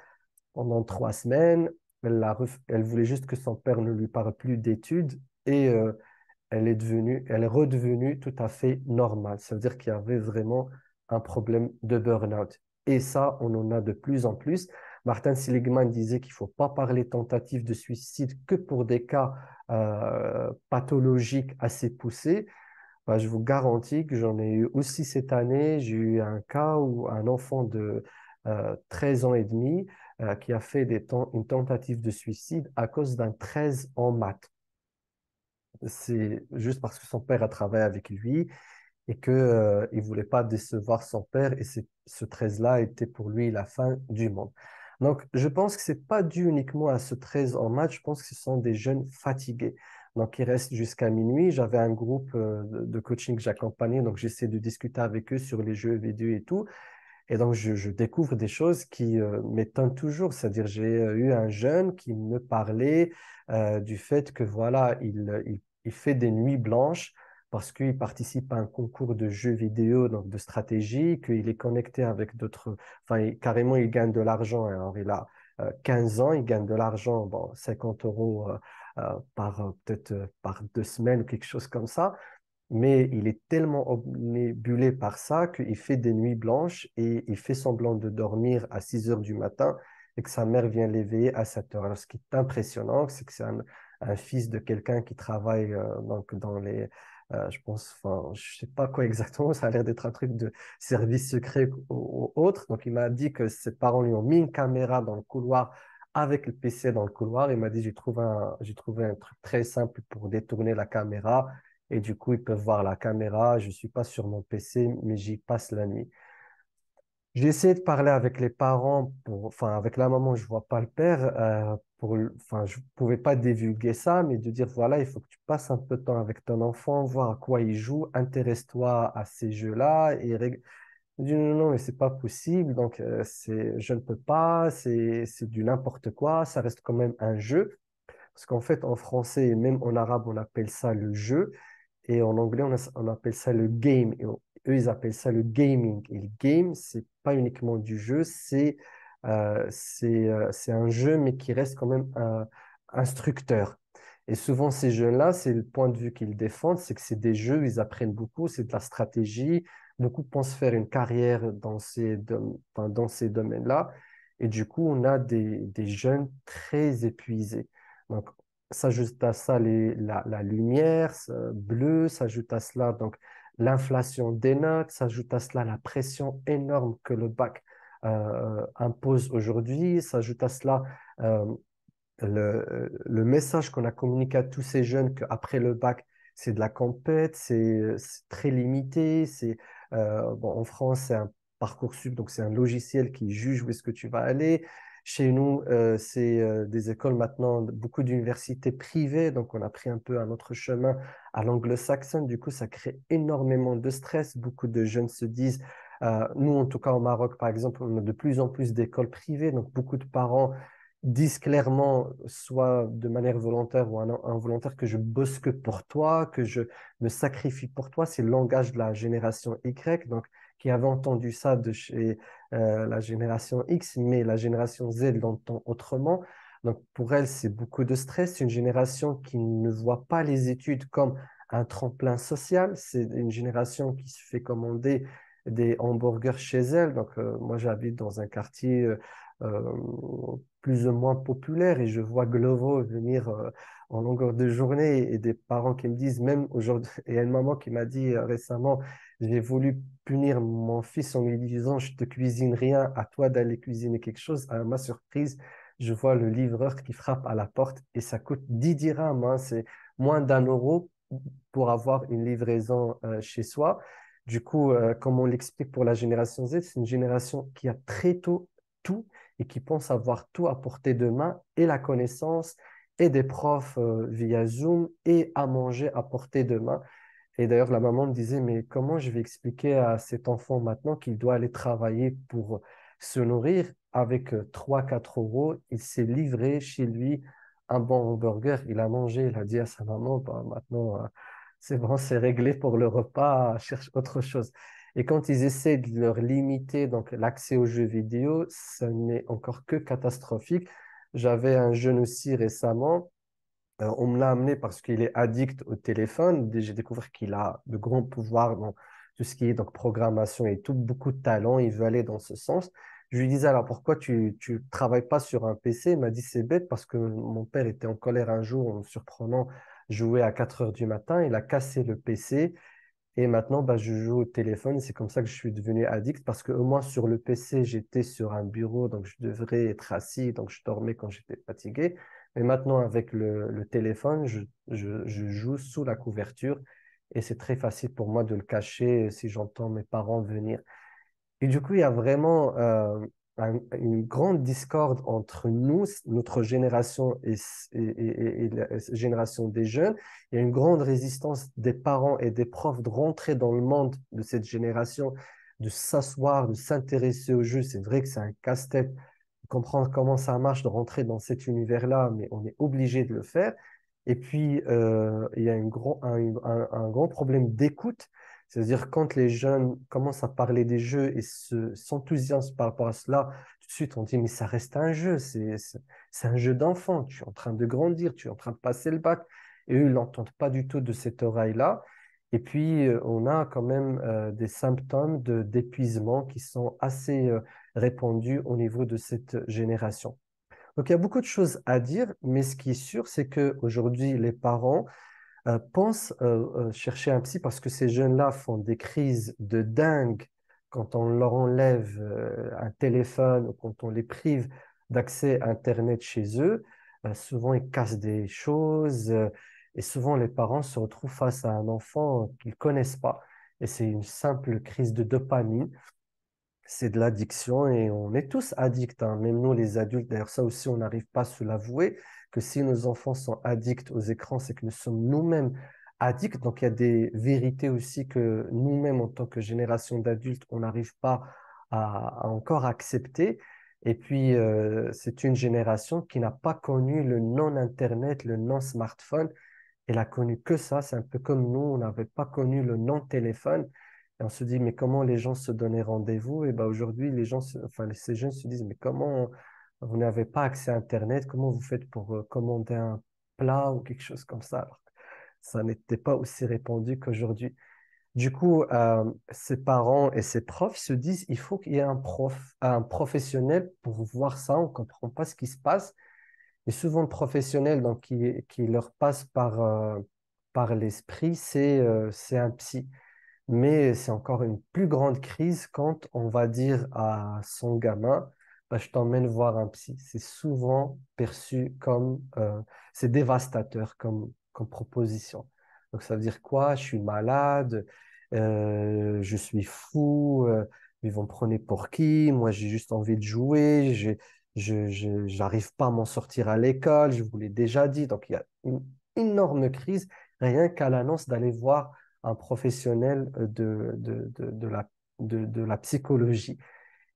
Pendant 3 semaines, elle voulait juste que son père ne lui parle plus d'études et elle est redevenue tout à fait normale. Ça veut dire qu'il y avait vraiment un problème de burn-out. Et ça, on en a de plus en plus. Martin Seligman disait qu'il ne faut pas parler tentative de suicide que pour des cas pathologiques assez poussés. Bah, je vous garantis que j'en ai eu aussi cette année. J'ai eu un cas où un enfant de 13 ans et demi qui a fait une tentative de suicide à cause d'un 13 en maths. C'est juste parce que son père a travaillé avec lui et qu'il ne voulait pas décevoir son père et ce 13-là était pour lui la fin du monde. Donc, je pense que ce n'est pas dû uniquement à ce 13 en maths, je pense que ce sont des jeunes fatigués. Donc, ils restent jusqu'à minuit. J'avais un groupe de coaching que j'accompagnais, donc j'essaie de discuter avec eux sur les jeux vidéo et tout. Et donc, je découvre des choses qui m'étonnent toujours. C'est-à-dire, j'ai eu un jeune qui me parlait du fait que, voilà, il fait des nuits blanches parce qu'il participe à un concours de jeux vidéo, donc de stratégie, qu'il est connecté avec d'autres. Enfin, carrément, il gagne de l'argent. Alors, il a 15 ans, il gagne de l'argent, bon, 50 euros peut-être par 2 semaines ou quelque chose comme ça. Mais il est tellement omnibulé par ça qu'il fait des nuits blanches et il fait semblant de dormir à 6 heures du matin et que sa mère vient l'éveiller à 7 heures. Alors, ce qui est impressionnant, c'est que c'est un fils de quelqu'un qui travaille donc dans les, je pense, enfin, je sais pas quoi exactement, ça a l'air d'être un truc de service secret ou autre. Donc, il m'a dit que ses parents lui ont mis une caméra dans le couloir avec le PC dans le couloir. Il m'a dit, j'ai trouvé un truc très simple pour détourner la caméra et du coup, ils peuvent voir la caméra. Je ne suis pas sur mon PC, mais j'y passe la nuit. J'ai essayé de parler avec les parents, enfin, avec la maman, je ne vois pas le père. Enfin, je ne pouvais pas divulguer ça, mais de dire, voilà, il faut que tu passes un peu de temps avec ton enfant, voir à quoi il joue, intéresse-toi à ces jeux-là. Il dit, non, non, mais c'est pas possible. Donc, je ne peux pas, c'est du n'importe quoi. Ça reste quand même un jeu. Parce qu'en fait, en français et même en arabe, on appelle ça le jeu. Et en anglais, on appelle ça le game. Eux, ils appellent ça le gaming. Et le game, c'est pas uniquement du jeu, c'est un jeu, mais qui reste quand même instructeur. Et souvent, ces jeux-là, c'est le point de vue qu'ils défendent, c'est que c'est des jeux, ils apprennent beaucoup, c'est de la stratégie. Beaucoup pensent faire une carrière enfin, dans ces domaines-là. Et du coup, on a des jeunes très épuisés. Donc, s'ajoute à ça la lumière bleue, s'ajoute à cela donc l'inflation des notes, s'ajoute à cela la pression énorme que le bac impose aujourd'hui, s'ajoute à cela euh, le message qu'on a communiqué à tous ces jeunes qu'après le bac, c'est de la compète, c'est très limité. Bon, en France, c'est un Parcoursup, donc c'est un logiciel qui juge où est-ce que tu vas aller. Chez nous, c'est des écoles maintenant, beaucoup d'universités privées, donc on a pris un peu un autre chemin à l'anglo-saxonne. Du coup, ça crée énormément de stress. Beaucoup de jeunes se disent, nous en tout cas au Maroc, par exemple, on a de plus en plus d'écoles privées, donc beaucoup de parents disent clairement, soit de manière volontaire ou involontaire, que je bosse que pour toi, que je me sacrifie pour toi. C'est le langage de la génération Y, donc qui avait entendu ça de chez la génération X, mais la génération Z l'entend autrement. Donc pour elle, c'est beaucoup de stress. C'est une génération qui ne voit pas les études comme un tremplin social. C'est une génération qui se fait commander des hamburgers chez elle. Donc moi, j'habite dans un quartier plus ou moins populaire et je vois Glovo venir en longueur de journée et des parents qui me disent, même aujourd'hui, et une maman qui m'a dit récemment, j'ai voulu punir mon fils en lui disant, je te cuisine rien, à toi d'aller cuisiner quelque chose. À ma surprise, je vois le livreur qui frappe à la porte et ça coûte 10 dirhams, hein, c'est moins d'1 euro pour avoir une livraison chez soi. Du coup, comme on l'explique pour la génération Z, c'est une génération qui a très tôt tout et qui pense avoir tout à portée de main et la connaissance et des profs via Zoom et à manger à portée de main. Et d'ailleurs, la maman me disait, mais comment je vais expliquer à cet enfant maintenant qu'il doit aller travailler pour se nourrir avec 3-4 euros? Il s'est livré chez lui un bon hamburger, il a mangé, il a dit à sa maman, bah, maintenant, c'est bon, c'est réglé pour le repas, cherche autre chose. Et quand ils essaient de leur limiter donc l'accès aux jeux vidéo, ce n'est encore que catastrophique. J'avais un jeune aussi récemment, on me l'a amené parce qu'il est addict au téléphone. J'ai découvert qu'il a de grands pouvoirs dans tout ce qui est donc programmation et tout, beaucoup de talent. Il veut aller dans ce sens. Je lui disais alors pourquoi tu travailles pas sur un PC? Il m'a dit c'est bête parce que mon père était en colère un jour en me surprenant jouer à 4 heures du matin. Il a cassé le PC et maintenant bah, je joue au téléphone. C'est comme ça que je suis devenu addict parce que au moins sur le PC j'étais sur un bureau donc je devrais être assis donc je dormais quand j'étais fatigué. Mais maintenant, avec le téléphone, je joue sous la couverture et c'est très facile pour moi de le cacher si j'entends mes parents venir. Et du coup, il y a vraiment une grande discorde entre nous, notre génération et la génération des jeunes. Il y a une grande résistance des parents et des profs de rentrer dans le monde de cette génération de s'asseoir, de s'intéresser au jeu. C'est vrai que c'est un casse-tête de comprendre comment ça marche, de rentrer dans cet univers-là, mais on est obligé de le faire. Et puis, il y a un grand problème d'écoute. C'est-à-dire quand les jeunes commencent à parler des jeux et s'enthousiasment par rapport à cela, tout de suite on dit, mais ça reste un jeu, c'est un jeu d'enfant, tu es en train de grandir, tu es en train de passer le bac. Et eux, ils n'entendent pas du tout de cette oreille-là. Et puis, on a quand même des symptômes d'épuisement qui sont assez répandus au niveau de cette génération. Donc, il y a beaucoup de choses à dire, mais ce qui est sûr, c'est qu'aujourd'hui, les parents pensent chercher un psy parce que ces jeunes-là font des crises de dingue quand on leur enlève un téléphone ou quand on les prive d'accès à Internet chez eux. Souvent, ils cassent des choses et souvent, les parents se retrouvent face à un enfant qu'ils ne connaissent pas. Et c'est une simple crise de dopamine. C'est de l'addiction et on est tous addicts, hein. Même nous, les adultes. D'ailleurs, ça aussi, on n'arrive pas à se l'avouer, que si nos enfants sont addicts aux écrans, c'est que nous sommes nous-mêmes addicts. Donc, il y a des vérités aussi que nous-mêmes, en tant que génération d'adultes, on n'arrive pas à encore accepter. Et puis, c'est une génération qui n'a pas connu le non-Internet, le non-smartphone. Elle a connu que ça. C'est un peu comme nous, on n'avait pas connu le non-téléphone. Et on se dit, mais comment les gens se donnaient rendez-vous? Et ben aujourd'hui, les gens, enfin, ces jeunes se disent, mais comment vous n'avez pas accès à Internet? Comment vous faites pour commander un plat ou quelque chose comme ça? Alors que ça n'était pas aussi répandu qu'aujourd'hui. Du coup, ses parents et ses profs se disent, il faut qu'il y ait un professionnel pour voir ça. On ne comprend pas ce qui se passe. Et souvent, le professionnel donc, qui leur passe par l'esprit, c'est un psy. Mais c'est encore une plus grande crise quand on va dire à son gamin, bah, je t'emmène voir un psy. C'est souvent perçu comme, c'est dévastateur comme proposition. Donc ça veut dire quoi? Je suis malade, je suis fou, ils vont me prendre pour qui? Moi, j'ai juste envie de jouer, j'arrive pas à m'en sortir à l'école, je vous l'ai déjà dit. Donc il y a une énorme crise rien qu'à l'annonce d'aller voir un professionnel de la psychologie.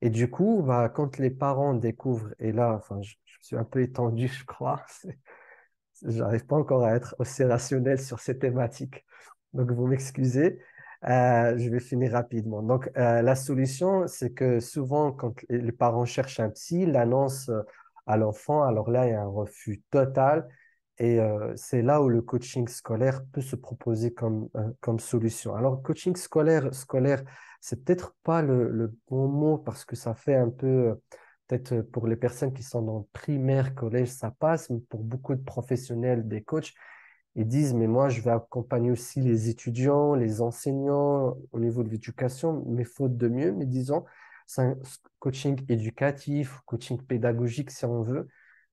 Et du coup, bah, quand les parents découvrent, et là, enfin, je suis un peu étendu, je crois, j'arrive pas encore à être aussi rationnel sur ces thématiques. Donc, vous m'excusez, je vais finir rapidement. Donc, la solution, c'est que souvent, quand les parents cherchent un psy, l'annonce à l'enfant, alors là, il y a un refus total. Et c'est là où le coaching scolaire peut se proposer comme solution. Alors, le coaching scolaire, c'est peut-être pas le bon mot parce que ça fait un peu, peut-être pour les personnes qui sont dans le primaire, collège, ça passe, mais pour beaucoup de professionnels, des coachs, ils disent, mais moi, je vais accompagner aussi les étudiants, les enseignants au niveau de l'éducation, mais faute de mieux, mais disons, c'est un coaching éducatif, coaching pédagogique si on veut,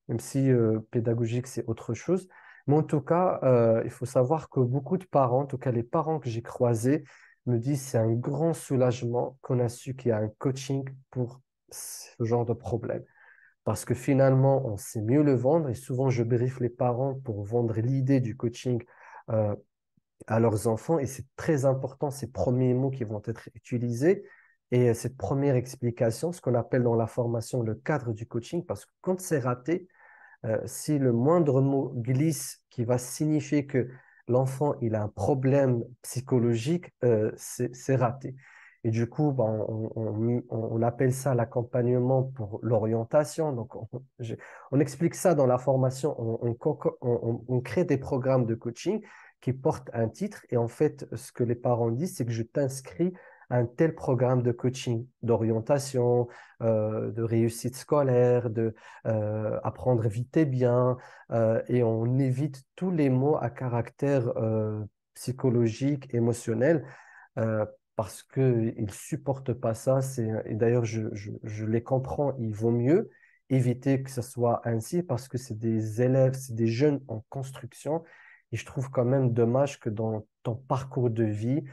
même si pédagogique, c'est autre chose. Mais en tout cas, il faut savoir que beaucoup de parents, en tout cas les parents que j'ai croisés, me disent c'est un grand soulagement qu'on a su qu'il y a un coaching pour ce genre de problème. Parce que finalement, on sait mieux le vendre et souvent, je briefe les parents pour vendre l'idée du coaching euh, à leurs enfants et c'est très important, ces premiers mots qui vont être utilisés et cette première explication, ce qu'on appelle dans la formation le cadre du coaching, parce que quand c'est raté, si le moindre mot glisse qui va signifier que l'enfant il a un problème psychologique, c'est raté. Et du coup, ben, on appelle ça l'accompagnement pour l'orientation. Donc, on explique ça dans la formation. On crée des programmes de coaching qui portent un titre. Et en fait, ce que les parents disent, c'est que je t'inscris à un tel programme de coaching, d'orientation, de réussite scolaire, de apprendre vite et bien, et on évite tous les mots à caractère psychologique, émotionnel, euh, parce qu'ils ne supportent pas ça. Et d'ailleurs, je les comprends, il vaut mieux éviter que ce soit ainsi, parce que c'est des élèves, c'est des jeunes en construction, et je trouve quand même dommage que dans ton parcours de vie,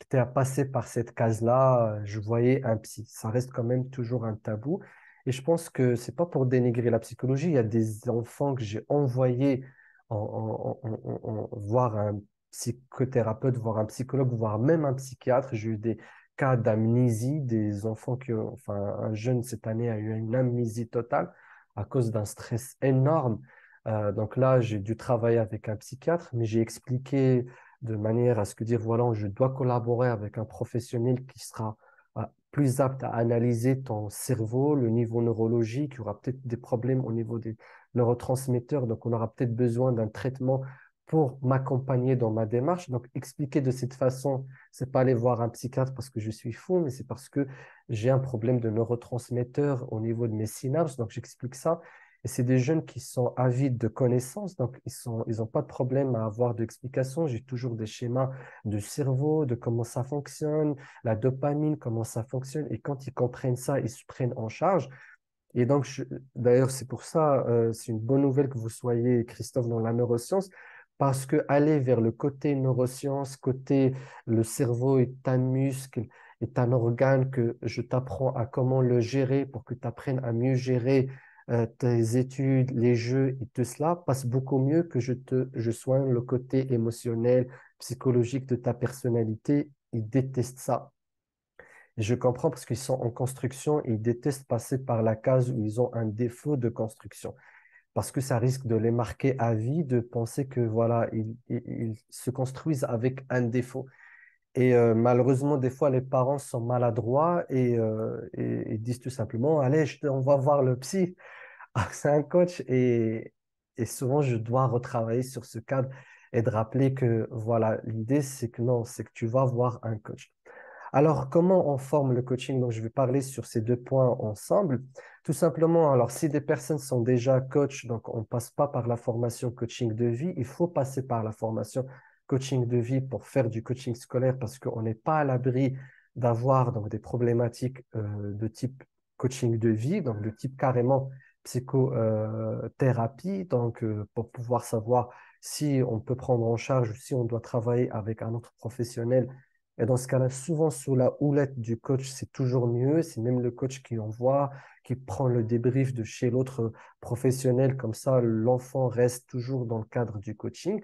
tu as passé par cette case-là, je voyais un psy. Ça reste quand même toujours un tabou. Et je pense que c'est pas pour dénigrer la psychologie. Il y a des enfants que j'ai envoyés voir un psychothérapeute, voir un psychologue, voir même un psychiatre. J'ai eu des cas d'amnésie, des enfants enfin, un jeune cette année a eu une amnésie totale à cause d'un stress énorme. Donc là, j'ai dû travailler avec un psychiatre, mais j'ai expliqué de manière à ce que dire, voilà, je dois collaborer avec un professionnel qui sera plus apte à analyser ton cerveau, le niveau neurologique, il y aura peut-être des problèmes au niveau des neurotransmetteurs, donc on aura peut-être besoin d'un traitement pour m'accompagner dans ma démarche. Donc, expliquer de cette façon, c'est pas aller voir un psychiatre parce que je suis fou, mais c'est parce que j'ai un problème de neurotransmetteurs au niveau de mes synapses. Donc, j'explique ça. Et c'est des jeunes qui sont avides de connaissances, donc ils ont pas de problème à avoir d'explications. J'ai toujours des schémas de cerveau, de comment ça fonctionne, la dopamine, comment ça fonctionne. Et quand ils comprennent ça, ils se prennent en charge. Et donc, d'ailleurs, c'est pour ça, c'est une bonne nouvelle que vous soyez, Christophe, dans la neuroscience, parce que aller vers le côté neurosciences, côté le cerveau est un muscle, est un organe que je t'apprends à comment le gérer pour que tu apprennes à mieux gérer tes études, les jeux et tout cela, passe beaucoup mieux que je soigne le côté émotionnel, psychologique de ta personnalité. Ils détestent ça. Et je comprends parce qu'ils sont en construction et ils détestent passer par la case où ils ont un défaut de construction. Parce que ça risque de les marquer à vie, de penser que voilà, ils se construisent avec un défaut. Et malheureusement, des fois, les parents sont maladroits et disent tout simplement, allez, on va voir le psy. Ah, c'est un coach et souvent, je dois retravailler sur ce cadre et de rappeler que voilà, l'idée, c'est que non, c'est que tu vas voir un coach. Alors, comment on forme le coaching? Donc, je vais parler sur ces deux points ensemble. Tout simplement, alors, si des personnes sont déjà coach, donc on ne passe pas par la formation coaching de vie, il faut passer par la formation coaching de vie pour faire du coaching scolaire parce qu'on n'est pas à l'abri d'avoir donc des problématiques de type coaching de vie, donc de type carrément psychothérapie, donc pour pouvoir savoir si on peut prendre en charge ou si on doit travailler avec un autre professionnel et dans ce cas-là, souvent sous la houlette du coach, c'est toujours mieux. C'est même le coach qui envoie, qui prend le débrief de chez l'autre professionnel. Comme ça, l'enfant reste toujours dans le cadre du coaching.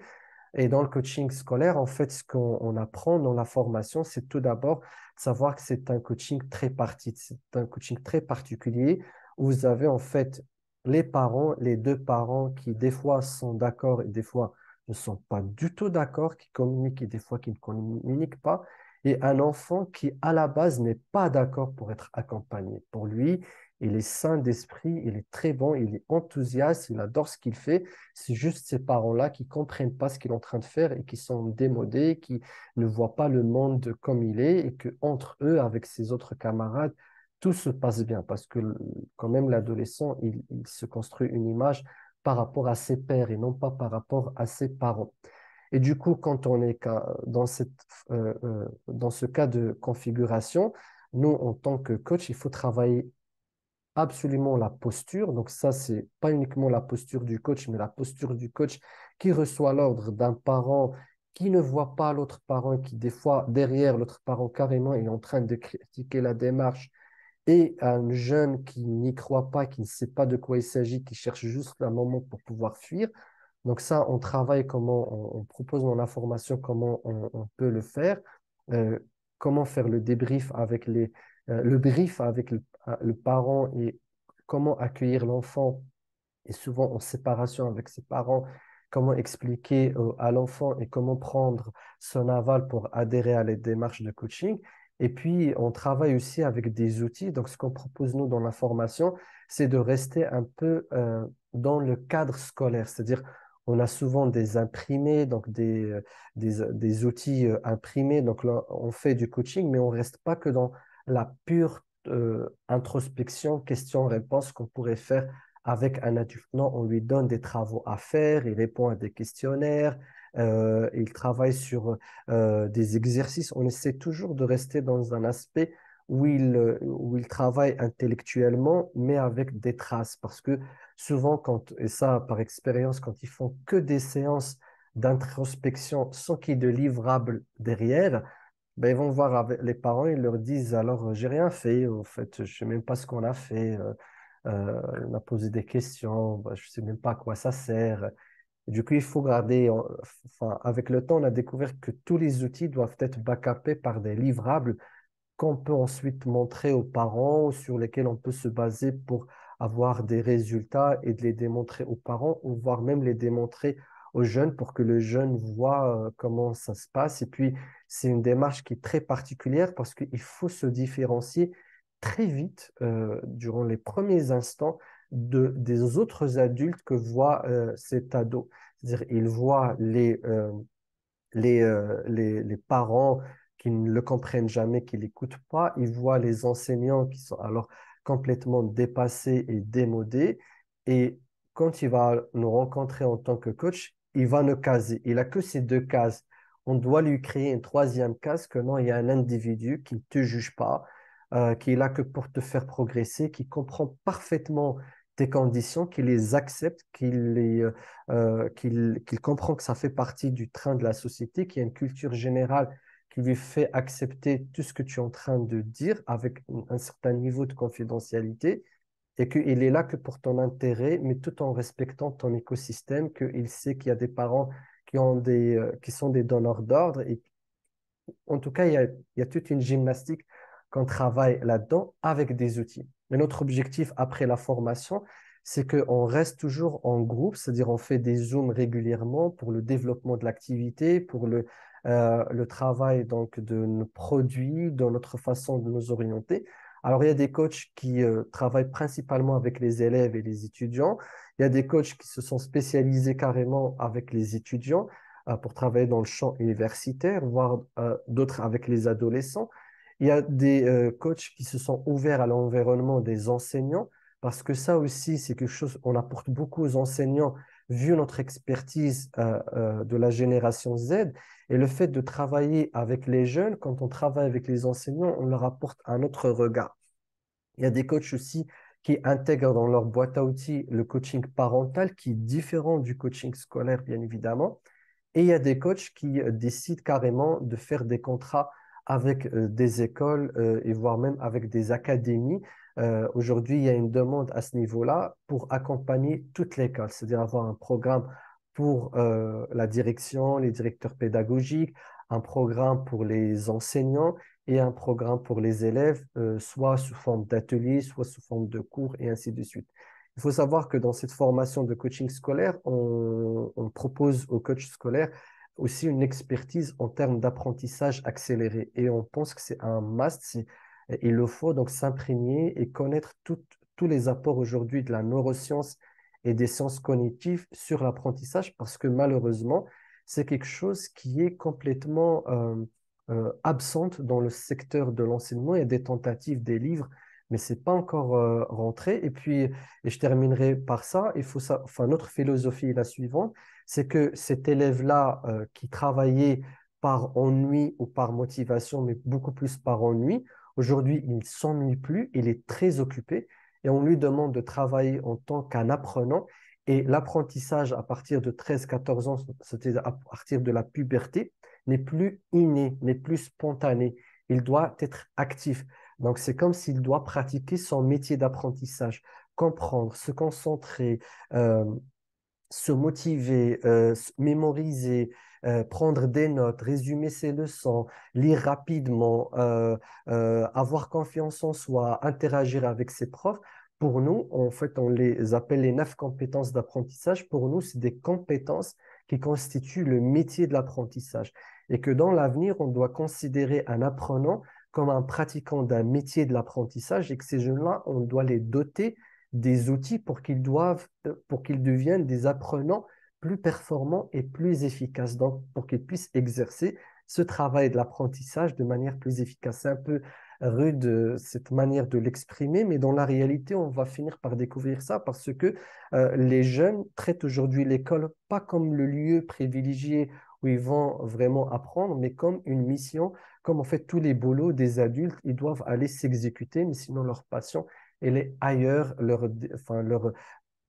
Et dans le coaching scolaire, en fait, ce qu'on apprend dans la formation, c'est tout d'abord de savoir que c'est un coaching très c'est un coaching très particulier où vous avez en fait les parents, les deux parents qui des fois sont d'accord et des fois ne sont pas du tout d'accord, qui communiquent et des fois qui ne communiquent pas, et un enfant qui à la base n'est pas d'accord pour être accompagné. Pour lui, il est sain d'esprit, il est très bon, il est enthousiaste, il adore ce qu'il fait. C'est juste ces parents-là qui ne comprennent pas ce qu'il est en train de faire et qui sont démodés, qui ne voient pas le monde comme il est et que entre eux, avec ses autres camarades, tout se passe bien parce que quand même l'adolescent, il se construit une image par rapport à ses pairs et non pas par rapport à ses parents. Et du coup, quand on est dans ce cas de configuration, nous, en tant que coach, il faut travailler absolument la posture. Donc ça, c'est pas uniquement la posture du coach, mais la posture du coach qui reçoit l'ordre d'un parent qui ne voit pas l'autre parent, qui des fois, derrière l'autre parent, carrément, est en train de critiquer la démarche, et un jeune qui n'y croit pas, qui ne sait pas de quoi il s'agit, qui cherche juste un moment pour pouvoir fuir. Donc ça, on travaille comment, on propose dans la formation comment on peut le faire, euh, comment faire le débrief avec le brief avec le parent et comment accueillir l'enfant et souvent en séparation avec ses parents, comment expliquer à l'enfant et comment prendre son aval pour adhérer à les démarches de coaching. Et puis, on travaille aussi avec des outils. Donc, ce qu'on propose, nous, dans la formation, c'est de rester un peu dans le cadre scolaire. C'est-à-dire, on a souvent des imprimés, donc des outils imprimés. Donc, là, on fait du coaching, mais on ne reste pas que dans la pure introspection, question-réponse qu'on pourrait faire avec un adulte. Non, on lui donne des travaux à faire, il répond à des questionnaires, il travaille sur des exercices. On essaie toujours de rester dans un aspect où il travaille intellectuellement, mais avec des traces. Parce que souvent, et ça par expérience, quand ils font que des séances d'introspection sans qu'il y ait de livrable derrière, ben, ils vont voir avec les parents, ils leur disent alors, j'ai rien fait, au fait, je sais même pas ce qu'on a fait. On a posé des questions, bah, je ne sais même pas à quoi ça sert. Et du coup, il faut garder, enfin, avec le temps, on a découvert que tous les outils doivent être backupés par des livrables qu'on peut ensuite montrer aux parents ou sur lesquels on peut se baser pour avoir des résultats et de les démontrer aux parents ou voire même les démontrer aux jeunes pour que le jeune voit comment ça se passe. Et puis, c'est une démarche qui est très particulière parce qu'il faut se différencier très vite durant les premiers instants des autres adultes que voit cet ado. C'est-à-dire, il voit les parents qui ne le comprennent jamais, qui ne l'écoutent pas. Ils voient les enseignants qui sont alors complètement dépassés et démodés. Et quand il va nous rencontrer en tant que coach, il va nous caser. Il n'a que ces deux cases. On doit lui créer une troisième case que non, il y a un individu qui ne te juge pas, qui est là que pour te faire progresser, qui comprend parfaitement tes conditions, qui les accepte, qu'il comprend que ça fait partie du train de la société, qu'il y a une culture générale qui lui fait accepter tout ce que tu es en train de dire avec un certain niveau de confidentialité et qu'il est là que pour ton intérêt, mais tout en respectant ton écosystème, qu'il sait qu'il y a des parents qui sont des donneurs d'ordre et en tout cas, il y a toute une gymnastique qu'on travaille là-dedans avec des outils. Mais notre objectif après la formation, c'est qu'on reste toujours en groupe, c'est-à-dire on fait des zooms régulièrement pour le développement de l'activité, pour le travail donc, de nos produits, de notre façon de nous orienter. Alors, il y a des coachs qui travaillent principalement avec les élèves et les étudiants. Il y a des coachs qui se sont spécialisés carrément avec les étudiants pour travailler dans le champ universitaire, voire d'autres avec les adolescents. Il y a des coachs qui se sont ouverts à l'environnement des enseignants, parce que ça aussi, c'est quelque chose, on apporte beaucoup aux enseignants, vu notre expertise de la génération Z, et le fait de travailler avec les jeunes, quand on travaille avec les enseignants, on leur apporte un autre regard. Il y a des coachs aussi qui intègrent dans leur boîte à outils le coaching parental, qui est différent du coaching scolaire, bien évidemment. Et il y a des coachs qui décident carrément de faire des contrats avec des écoles et voire même avec des académies. Aujourd'hui, il y a une demande à ce niveau-là pour accompagner toutes les écoles, c'est-à-dire avoir un programme pour la direction, les directeurs pédagogiques, un programme pour les enseignants et un programme pour les élèves, soit sous forme d'ateliers, soit sous forme de cours et ainsi de suite. Il faut savoir que dans cette formation de coaching scolaire, on propose aux coachs scolaires aussi une expertise en termes d'apprentissage accéléré. Et on pense que c'est un must. Il le faut donc s'imprégner et connaître tous les apports aujourd'hui de la neuroscience et des sciences cognitives sur l'apprentissage parce que malheureusement, c'est quelque chose qui est complètement absente dans le secteur de l'enseignement. Il y a des tentatives, des livres, mais ce n'est pas encore rentré. Et puis, et je terminerai par ça, enfin, notre philosophie est la suivante, c'est que cet élève-là qui travaillait par ennui ou par motivation, mais beaucoup plus par ennui, aujourd'hui, il ne s'ennuie plus, il est très occupé et on lui demande de travailler en tant qu'un apprenant. Et l'apprentissage à partir de 13-14 ans, c'est-à-dire à partir de la puberté, n'est plus inné, n'est plus spontané. Il doit être actif. Donc, c'est comme s'il doit pratiquer son métier d'apprentissage, comprendre, se concentrer, euh, se motiver, mémoriser, prendre des notes, résumer ses leçons, lire rapidement, avoir confiance en soi, interagir avec ses profs. Pour nous, en fait, on les appelle les 9 compétences d'apprentissage. Pour nous, c'est des compétences qui constituent le métier de l'apprentissage. Et que dans l'avenir, on doit considérer un apprenant comme un pratiquant d'un métier de l'apprentissage et que ces jeunes-là, on doit les doter des outils pour qu'ils deviennent des apprenants plus performants et plus efficaces, donc pour qu'ils puissent exercer ce travail de l'apprentissage de manière plus efficace. C'est un peu rude cette manière de l'exprimer, mais dans la réalité, on va finir par découvrir ça parce que les jeunes traitent aujourd'hui l'école pas comme le lieu privilégié où ils vont vraiment apprendre, mais comme une mission, comme en fait tous les boulots des adultes, ils doivent aller s'exécuter, mais sinon leur passion elle est ailleurs, leurs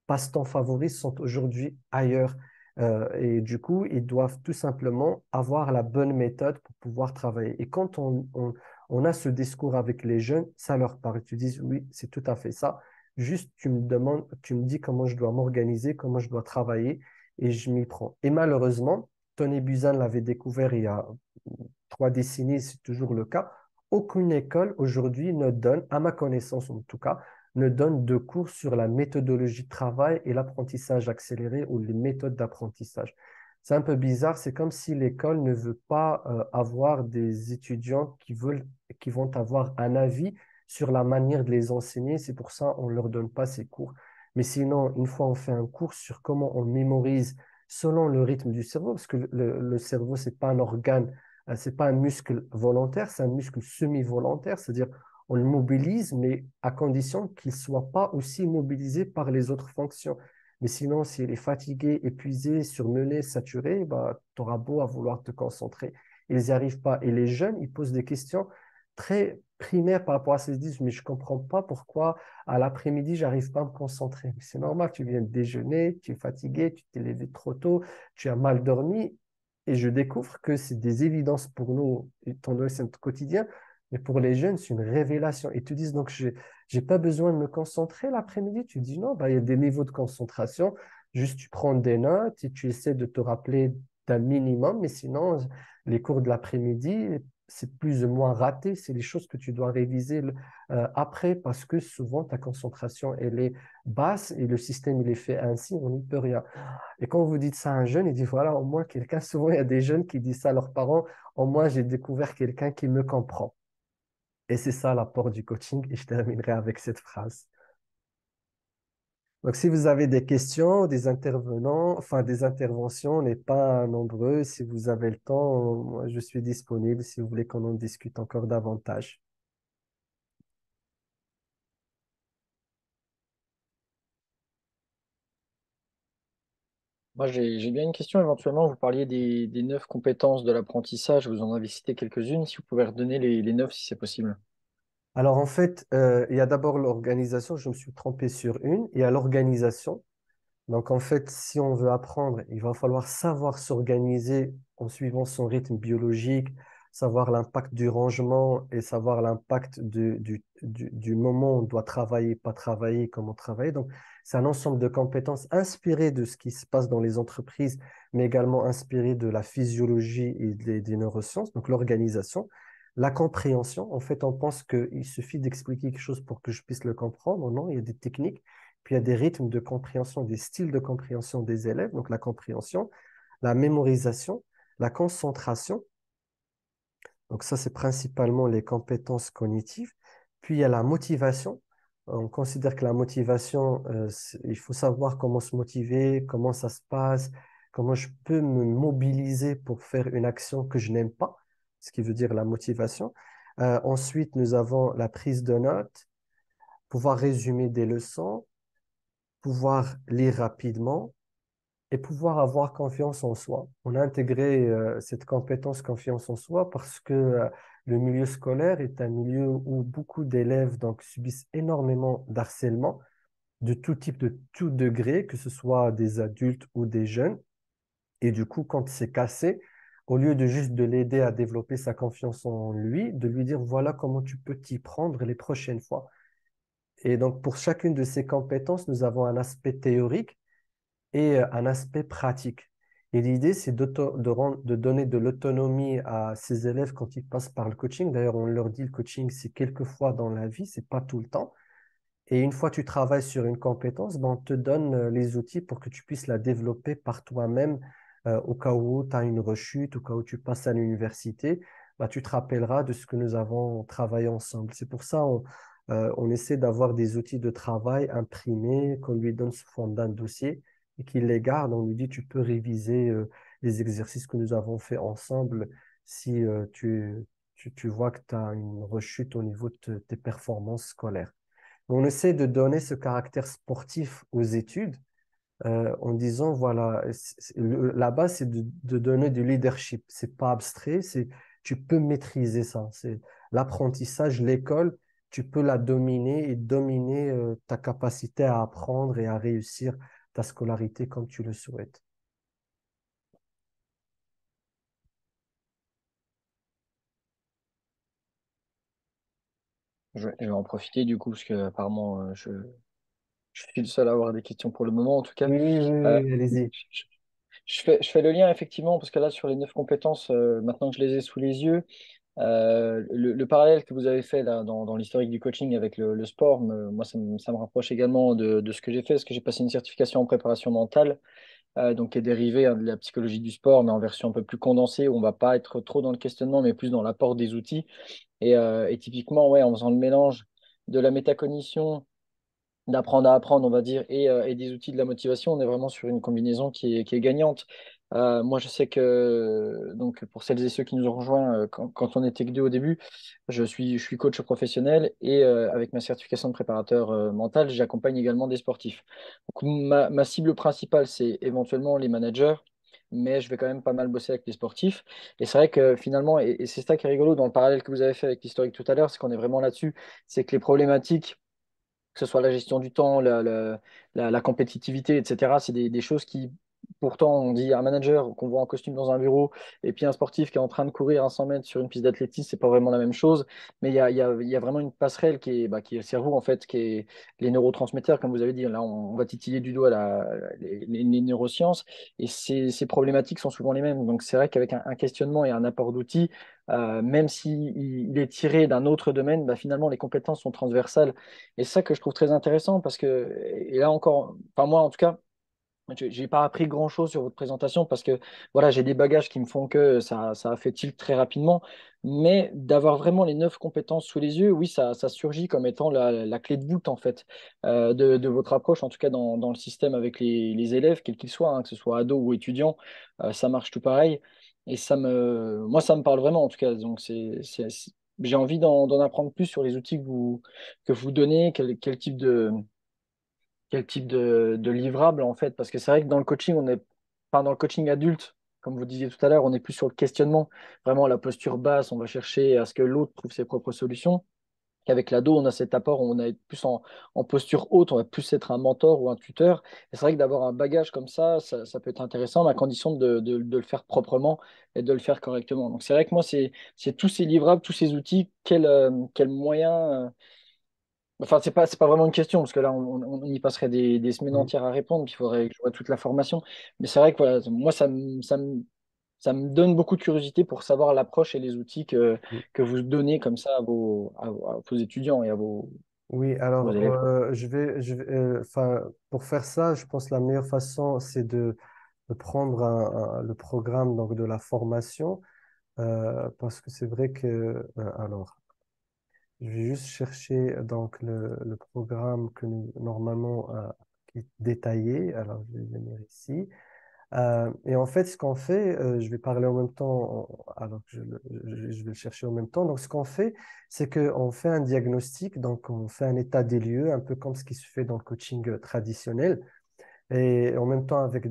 passe-temps favoris sont aujourd'hui ailleurs. Et du coup, ils doivent tout simplement avoir la bonne méthode pour pouvoir travailler. Et quand on a ce discours avec les jeunes, ça leur parle. Tu dis, oui, c'est tout à fait ça. Juste, tu me demandes, tu me dis comment je dois m'organiser, comment je dois travailler, et je m'y prends. Et malheureusement, Tony Buzan l'avait découvert il y a 3 décennies, c'est toujours le cas. aucune école aujourd'hui ne donne, à ma connaissance en tout cas, ne donne de cours sur la méthodologie de travail et l'apprentissage accéléré ou les méthodes d'apprentissage. C'est un peu bizarre, c'est comme si l'école ne veut pas avoir des étudiants qui vont avoir un avis sur la manière de les enseigner. C'est pour ça qu'on ne leur donne pas ces cours. Mais sinon, une fois on fait un cours sur comment on mémorise selon le rythme du cerveau, parce que le cerveau, c'est pas un organe, c'est pas un muscle volontaire, c'est un muscle semi-volontaire, c'est-à-dire on le mobilise, mais à condition qu'il ne soit pas aussi mobilisé par les autres fonctions. Mais sinon, s'il est fatigué, épuisé, surmené, saturé, bah, tu auras beau à vouloir te concentrer. Ils n'y arrivent pas. Et les jeunes, ils posent des questions très primaires par rapport à ça. Ils se disent, mais je ne comprends pas pourquoi à l'après-midi, je n'arrive pas à me concentrer. Mais c'est normal, tu viens de déjeuner, tu es fatigué, tu t'es levé trop tôt, tu as mal dormi. Et je découvre que c'est des évidences pour nous, étant donné que c'est notre quotidien, mais pour les jeunes, c'est une révélation. Ils te disent donc, je n'ai pas besoin de me concentrer l'après-midi. Tu dis non, bah, il y a des niveaux de concentration. Juste, tu prends des notes et tu essaies de te rappeler d'un minimum, mais sinon, les cours de l'après-midi, c'est plus ou moins raté. C'est les choses que tu dois réviser après parce que souvent, ta concentration, elle est basse et le système, il est fait ainsi, on n'y peut rien. Et quand vous dites ça à un jeune, il dit, voilà, au moins quelqu'un, souvent il y a des jeunes qui disent ça à leurs parents, au moins j'ai découvert quelqu'un qui me comprend. Et c'est ça l'apport du coaching, et je terminerai avec cette phrase. Donc, si vous avez des questions, des intervenants, enfin des interventions, on n'est pas nombreux. Si vous avez le temps, moi, je suis disponible si vous voulez qu'on en discute encore davantage. Moi, j'ai bien une question. Éventuellement, vous parliez des 9 compétences de l'apprentissage. Vous en avez cité quelques-unes. Si vous pouvez redonner les 9, si c'est possible. Alors, en fait, il y a d'abord l'organisation. Je me suis trompé sur une. Il y a l'organisation. Donc, en fait, si on veut apprendre, il va falloir savoir s'organiser en suivant son rythme biologique, savoir l'impact du rangement et savoir l'impact du moment où on doit travailler, pas travailler, comment travailler. Donc, c'est un ensemble de compétences inspirées de ce qui se passe dans les entreprises, mais également inspirées de la physiologie et des neurosciences, donc l'organisation. La compréhension, en fait, on pense qu'il suffit d'expliquer quelque chose pour que je puisse le comprendre. Non, il y a des techniques. Puis il y a des rythmes de compréhension, des styles de compréhension des élèves, donc la compréhension, la mémorisation, la concentration. Donc ça, c'est principalement les compétences cognitives. Puis il y a la motivation. On considère que la motivation, il faut savoir comment se motiver, comment ça se passe, comment je peux me mobiliser pour faire une action que je n'aime pas, ce qui veut dire la motivation. Ensuite, nous avons la prise de notes, pouvoir résumer des leçons, pouvoir lire rapidement et pouvoir avoir confiance en soi. On a intégré cette compétence confiance en soi parce que le milieu scolaire est un milieu où beaucoup d'élèves donc subissent énormément d'harcèlement de tout type, de tout degré, que ce soit des adultes ou des jeunes. Et du coup, quand c'est cassé, au lieu de juste de l'aider à développer sa confiance en lui, de lui dire voilà comment tu peux t'y prendre les prochaines fois. Et donc, pour chacune de ces compétences, nous avons un aspect théorique et un aspect pratique. Et l'idée, c'est de donner de l'autonomie à ces élèves quand ils passent par le coaching. D'ailleurs, on leur dit le coaching, c'est quelques fois dans la vie, c'est pas tout le temps. Et une fois que tu travailles sur une compétence, ben, on te donne les outils pour que tu puisses la développer par toi-même au cas où tu as une rechute, au cas où tu passes à l'université, ben, tu te rappelleras de ce que nous avons travaillé ensemble. C'est pour ça on essaie d'avoir des outils de travail imprimés qu'on lui donne sous forme d'un dossier et qu'il les garde. On lui dit, tu peux réviser les exercices que nous avons fait ensemble si tu vois que tu as une rechute au niveau de tes performances scolaires. On essaie de donner ce caractère sportif aux études en disant, voilà, la base, c'est de donner du leadership. C'est pas abstrait, tu peux maîtriser ça. C'est l'apprentissage, l'école, tu peux la dominer et dominer ta capacité à apprendre et à réussir ta scolarité comme tu le souhaites. Je vais en profiter du coup, parce que apparemment, je suis le seul à avoir des questions pour le moment, en tout cas. Oui, oui, oui, Euh, oui, allez-y. je fais le lien effectivement, parce que là, sur les 9 compétences, maintenant que je les ai sous les yeux, Le parallèle que vous avez fait là, dans l'historique du coaching avec le sport, moi, ça me rapproche également de ce que j'ai fait, parce que j'ai passé une certification en préparation mentale, donc qui est dérivée de la psychologie du sport, mais en version un peu plus condensée, où on va pas être trop dans le questionnement, mais plus dans l'apport des outils. Et typiquement, ouais, en faisant le mélange de la métacognition, d'apprendre à apprendre, on va dire, et des outils de la motivation, on est vraiment sur une combinaison qui est gagnante. Moi, je sais que, donc, pour celles et ceux qui nous ont rejoints, quand on était que deux au début, je suis coach professionnel et avec ma certification de préparateur mental, j'accompagne également des sportifs. Donc, ma cible principale, c'est éventuellement les managers, mais je vais quand même pas mal bosser avec les sportifs. Et c'est vrai que finalement, et c'est ça qui est rigolo dans le parallèle que vous avez fait avec l'historique tout à l'heure, c'est qu'on est vraiment là-dessus, c'est que les problématiques que ce soit la gestion du temps, la compétitivité, etc. C'est des choses qui, pourtant, on dit un manager qu'on voit en costume dans un bureau et puis un sportif qui est en train de courir un 100 mètres sur une piste d'athlétisme, c'est pas vraiment la même chose. Mais il y a vraiment une passerelle qui est le cerveau, en fait, qui est les neurotransmetteurs, comme vous avez dit. Là, on va titiller du doigt les neurosciences et ces problématiques sont souvent les mêmes. Donc, c'est vrai qu'avec un questionnement et un apport d'outils, même s'il il est tiré d'un autre domaine, bah, finalement, les compétences sont transversales et c'est ça que je trouve très intéressant parce que, et là encore, enfin moi en tout cas, j'ai pas appris grand-chose sur votre présentation parce que voilà, j'ai des bagages qui me font que ça a fait tilt très rapidement. Mais d'avoir vraiment les 9 compétences sous les yeux, oui, ça surgit comme étant la clé de voûte en fait de votre approche, en tout cas dans le système avec les élèves, quels qu'ils soient, hein, que ce soit ados ou étudiants, ça marche tout pareil. Et moi, ça me parle vraiment en tout cas. Donc j'ai envie d'en apprendre plus sur les outils que vous donnez, quel type de livrable en fait, parce que c'est vrai que dans le coaching, enfin, dans le coaching adulte, comme vous disiez tout à l'heure, on est plus sur le questionnement, vraiment la posture basse, on va chercher à ce que l'autre trouve ses propres solutions. Qu'avec l'ado, on a cet apport, on est plus en posture haute, on va plus être un mentor ou un tuteur. Et c'est vrai que d'avoir un bagage comme ça peut être intéressant, mais à condition de le faire proprement et de le faire correctement. Donc c'est vrai que moi, c'est tous ces livrables, tous ces outils, quel moyen. Enfin, c'est pas vraiment une question, parce que là, on y passerait des semaines Mm. entières à répondre, puis il faudrait que je vois toute la formation. Mais c'est vrai que voilà, moi, ça me donne beaucoup de curiosité pour savoir l'approche et les outils Mm. que vous donnez comme ça à vos étudiants et à Oui, vos alors élèves, quoi. enfin, pour faire ça, je pense que la meilleure façon, c'est de prendre le programme donc, de la formation, parce que c'est vrai que, alors, je vais juste chercher donc le programme que nous, normalement, qui est détaillé. Alors, je vais venir ici. Et en fait, ce qu'on fait, je vais parler en même temps, alors que je vais le chercher en même temps. Donc, ce qu'on fait, c'est qu'on fait un diagnostic, donc on fait un état des lieux, un peu comme ce qui se fait dans le coaching traditionnel. Et en même temps, avec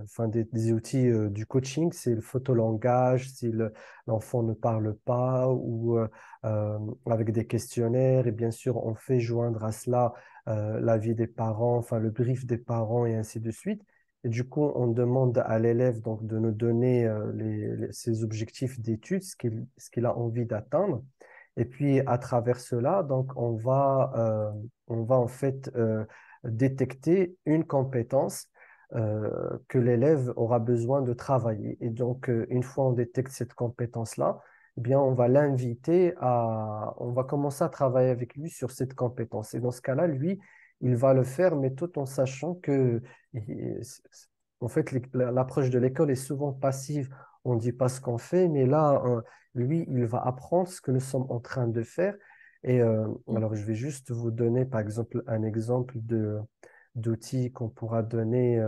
enfin, des outils du coaching, c'est le photolangage, si l'enfant ne parle pas, ou avec des questionnaires. Et bien sûr, on fait joindre à cela l'avis des parents, enfin le brief des parents et ainsi de suite. Et du coup, on demande à l'élève donc de nous donner ses objectifs d'études, ce qu'il a envie d'atteindre. Et puis, à travers cela, donc, on va en fait détecter une compétence que l'élève aura besoin de travailler. Et donc, une fois on détecte cette compétence-là, eh bien, on va commencer à travailler avec lui sur cette compétence. Et dans ce cas-là, lui, il va le faire, mais tout en sachant que, en fait, l'approche de l'école est souvent passive. On ne dit pas ce qu'on fait, mais là, lui, il va apprendre ce que nous sommes en train de faire. Et Mm. alors, je vais juste vous donner, par exemple, un exemple d'outils qu'on pourra donner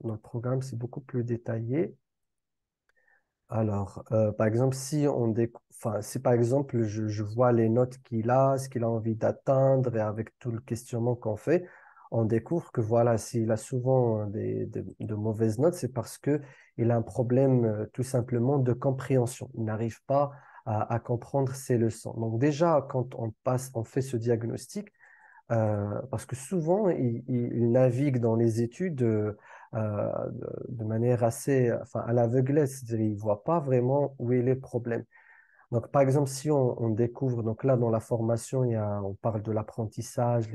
dans le programme. C'est beaucoup plus détaillé. Alors, par exemple, enfin, si par exemple je vois les notes qu'il a, ce qu'il a envie d'atteindre, et avec tout le questionnement qu'on fait, on découvre que voilà, s'il a souvent de mauvaises notes, c'est parce que il a un problème tout simplement de compréhension. Il n'arrive pas à comprendre ses leçons. Donc déjà, quand on fait ce diagnostic, parce que souvent, il navigue dans les études de manière assez, enfin, à l'aveuglette, c'est-à-dire il ne voit pas vraiment où est le problème. Donc, par exemple, si on découvre, donc là, dans la formation, on parle de l'apprentissage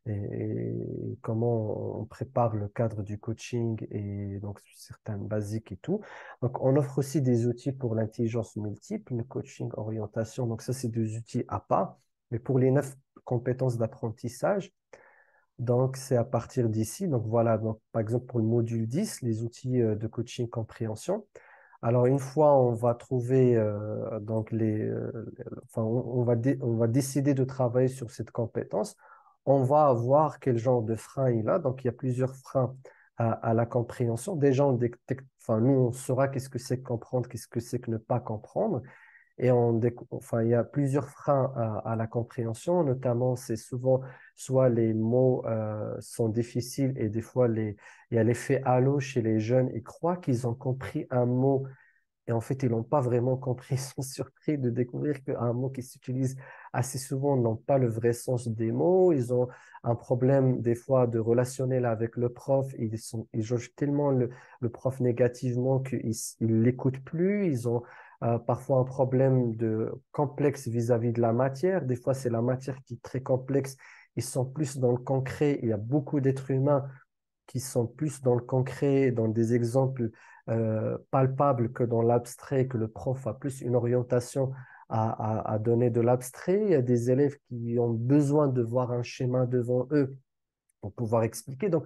et comment on prépare le cadre du coaching et donc certaines basiques et tout. Donc, on offre aussi des outils pour l'intelligence multiple, le coaching, orientation. Donc, ça, c'est des outils à part. Mais pour les 9 compétences d'apprentissage, donc, c'est à partir d'ici. Donc, voilà, donc, par exemple, pour le module 10 les outils de coaching compréhension. Alors, une fois, on va trouver, donc, enfin, on va décider de travailler sur cette compétence. On va voir quel genre de frein il a. Donc, il y a plusieurs freins à la compréhension. Déjà, enfin, nous, on saura qu'est-ce que c'est que comprendre, qu'est-ce que c'est que ne pas comprendre. Et enfin, il y a plusieurs freins à la compréhension, notamment c'est souvent soit les mots sont difficiles et des fois il y a l'effet halo chez les jeunes. Ils croient qu'ils ont compris un mot et en fait ils l'ont pas vraiment compris. Ils sont surpris de découvrir qu'un mot qui s'utilise assez souvent n'ont pas le vrai sens des mots. Ils ont un problème des fois de relationnel avec le prof. Ils jugent tellement le prof négativement qu'ils ne l'écoutent plus. Ils ont parfois un problème de complexe vis-à-vis de la matière. Des fois, c'est la matière qui est très complexe. Ils sont plus dans le concret. Il y a beaucoup d'êtres humains qui sont plus dans le concret, dans des exemples palpables que dans l'abstrait, que le prof a plus une orientation à donner de l'abstrait. Il y a des élèves qui ont besoin de voir un schéma devant eux pour pouvoir expliquer. Donc,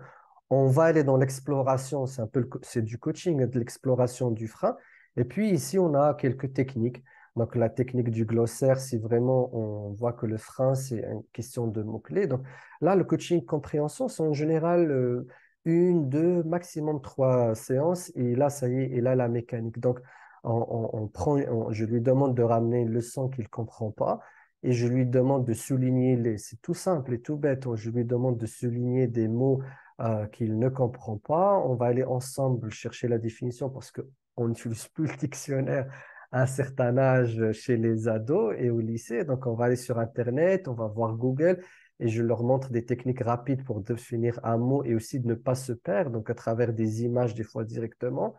on va aller dans l'exploration, c'est un peu c'est du coaching, de l'exploration du frein. Et puis ici, on a quelques techniques. Donc, la technique du glossaire, si vraiment on voit que le frein, c'est une question de mots-clés. Donc, là, le coaching compréhension, c'est en général une, deux, maximum trois séances. Et là, ça y est, et là, la mécanique. Donc, je lui demande de ramener une leçon qu'il ne comprend pas et je lui demande de souligner c'est tout simple et tout bête. Je lui demande de souligner des mots qu'il ne comprend pas. On va aller ensemble chercher la définition parce qu'on n'utilise plus le dictionnaire à un certain âge chez les ados et au lycée. Donc, on va aller sur Internet, on va voir Google et je leur montre des techniques rapides pour définir un mot et aussi de ne pas se perdre, donc à travers des images des fois directement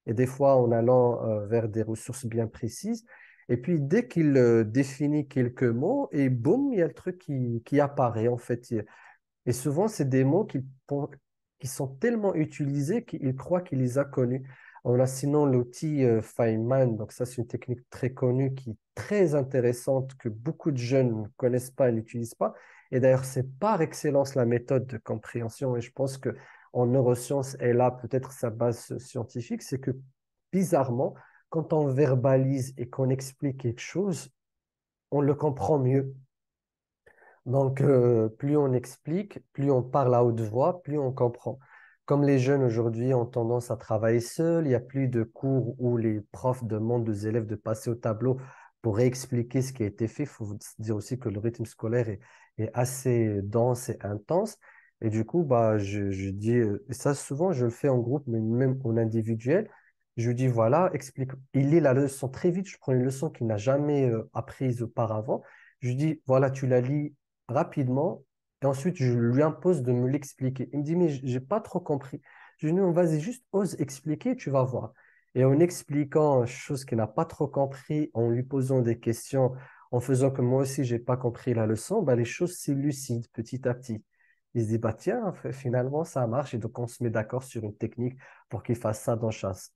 et des fois en allant vers des ressources bien précises. Et puis, dès qu'il définit quelques mots, et boum, il y a le truc qui apparaît, en fait. Et souvent, c'est des mots qui sont tellement utilisés qu'il croit qu'il les a connus. On a sinon l'outil Feynman, donc ça, c'est une technique très connue qui est très intéressante, que beaucoup de jeunes ne connaissent pas et n'utilisent pas. Et d'ailleurs, c'est par excellence la méthode de compréhension. Et je pense que en neurosciences, elle a peut-être sa base scientifique, c'est que bizarrement, quand on verbalise et qu'on explique quelque chose, on le comprend mieux. Donc, plus on explique, plus on parle à haute voix, plus on comprend. Comme les jeunes aujourd'hui ont tendance à travailler seuls, il n'y a plus de cours où les profs demandent aux élèves de passer au tableau pour réexpliquer ce qui a été fait. Il faut se dire aussi que le rythme scolaire est assez dense et intense. Et du coup, bah, je dis, et ça souvent je le fais en groupe, mais même en individuel. Je lui dis, voilà, explique. Il lit la leçon très vite. Je prends une leçon qu'il n'a jamais apprise auparavant. Je lui dis, voilà, tu la lis rapidement et ensuite je lui impose de me l'expliquer. Il me dit, mais j'ai pas trop compris. Je lui dis, non, vas-y, juste ose expliquer, tu vas voir. Et en expliquant chose qu'il n'a pas trop compris, en lui posant des questions, en faisant que moi aussi, j'ai pas compris la leçon, bah, les choses s'élucident petit à petit. Il se dit, bah, tiens, finalement, ça marche. Et donc, on se met d'accord sur une technique pour qu'il fasse ça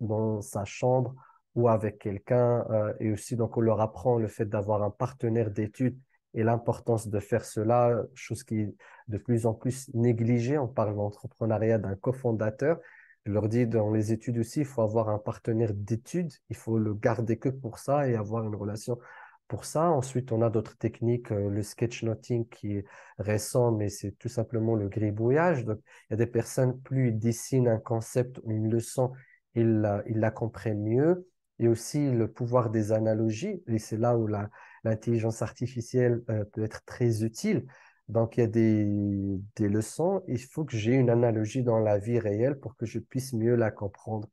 dans sa chambre ou avec quelqu'un. Et aussi, donc, on leur apprend le fait d'avoir un partenaire d'études et l'importance de faire cela, chose qui est de plus en plus négligée. On parle d'entrepreneuriat d'un cofondateur. Je leur dis, dans les études aussi, il faut avoir un partenaire d'études. Il faut le garder que pour ça et avoir une relation pour ça. Ensuite, on a d'autres techniques, le sketchnoting qui est récent, mais c'est tout simplement le gribouillage. Donc, il y a des personnes, plus ils dessinent un concept ou une leçon, ils la comprennent mieux. Et aussi le pouvoir des analogies. Et c'est là où l'intelligence artificielle peut être très utile. Donc, il y a des leçons. Il faut que j'ai une analogie dans la vie réelle pour que je puisse mieux la comprendre.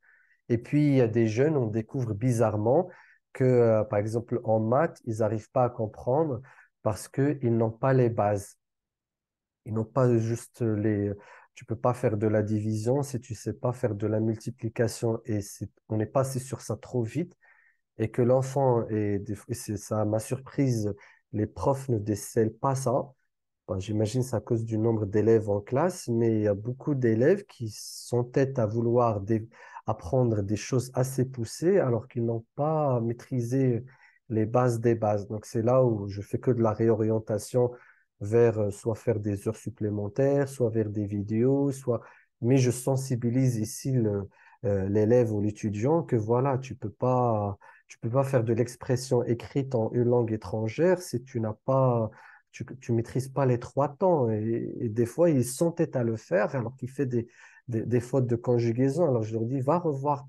Et puis, il y a des jeunes, on découvre bizarrement que, par exemple, en maths, ils n'arrivent pas à comprendre parce qu'ils n'ont pas les bases. Ils n'ont pas juste les... Tu peux pas faire de la division si tu sais pas faire de la multiplication. Et on est passé sur ça trop vite et que l'enfant, et c'est ça m'a surprise, les profs ne décèlent pas ça. Bon, j'imagine c'est à cause du nombre d'élèves en classe, mais il y a beaucoup d'élèves qui sont têtes à vouloir apprendre des choses assez poussées alors qu'ils n'ont pas maîtrisé les bases des bases. Donc, c'est là où je fais que de la réorientation vers soit faire des heures supplémentaires, soit vers des vidéos, soit... Mais je sensibilise ici l'élève ou l'étudiant que voilà, tu peux pas faire de l'expression écrite en une langue étrangère si tu n'as pas, tu maîtrises pas les trois temps. Et des fois, ils s'entêtent à le faire alors qu'il fait des fautes de conjugaison. Alors je leur dis, va revoir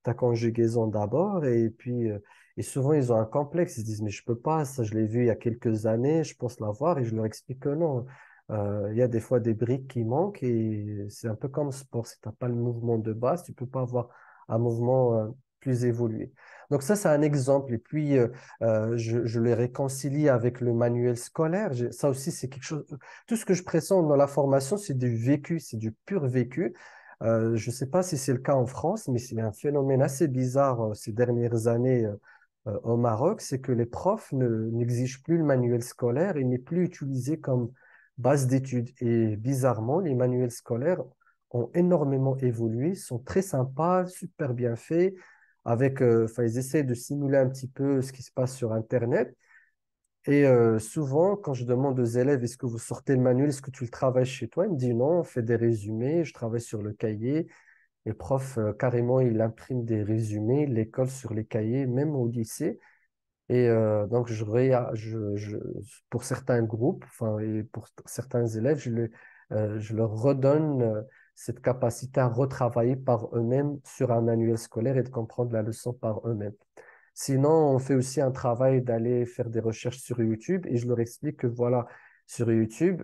ta conjugaison d'abord. Et puis, et souvent, ils ont un complexe. Ils se disent, mais je peux pas, ça, je l'ai vu il y a quelques années, je pense l'avoir. Et je leur explique que non. Il y a des fois des briques qui manquent et c'est un peu comme le sport. Si tu n'as pas le mouvement de base, tu peux pas avoir un mouvement plus évolué. Donc ça, c'est un exemple. Et puis, je le réconcilie avec le manuel scolaire. Ça aussi, c'est quelque chose. Tout ce que je présente dans la formation, c'est du vécu, c'est du pur vécu. Je ne sais pas si c'est le cas en France, mais c'est un phénomène assez bizarre ces dernières années au Maroc, c'est que les profs n'exigent plus le manuel scolaire, il n'est plus utilisé comme base d'études. Et bizarrement, les manuels scolaires ont énormément évolué, sont très sympas, super bien faits avec, enfin, ils essaient de simuler un petit peu ce qui se passe sur Internet. Et souvent, quand je demande aux élèves, est-ce que vous sortez le manuel, est-ce que tu le travailles chez toi? Ils me disent non, on fait des résumés, je travaille sur le cahier. Et le prof, carrément, il imprime des résumés, il les colle sur les cahiers, même au lycée. Et donc, pour certains groupes, enfin, et pour certains élèves, je leur redonne cette capacité à retravailler par eux-mêmes sur un manuel scolaire et de comprendre la leçon par eux-mêmes. Sinon, on fait aussi un travail d'aller faire des recherches sur YouTube et je leur explique que voilà, sur YouTube,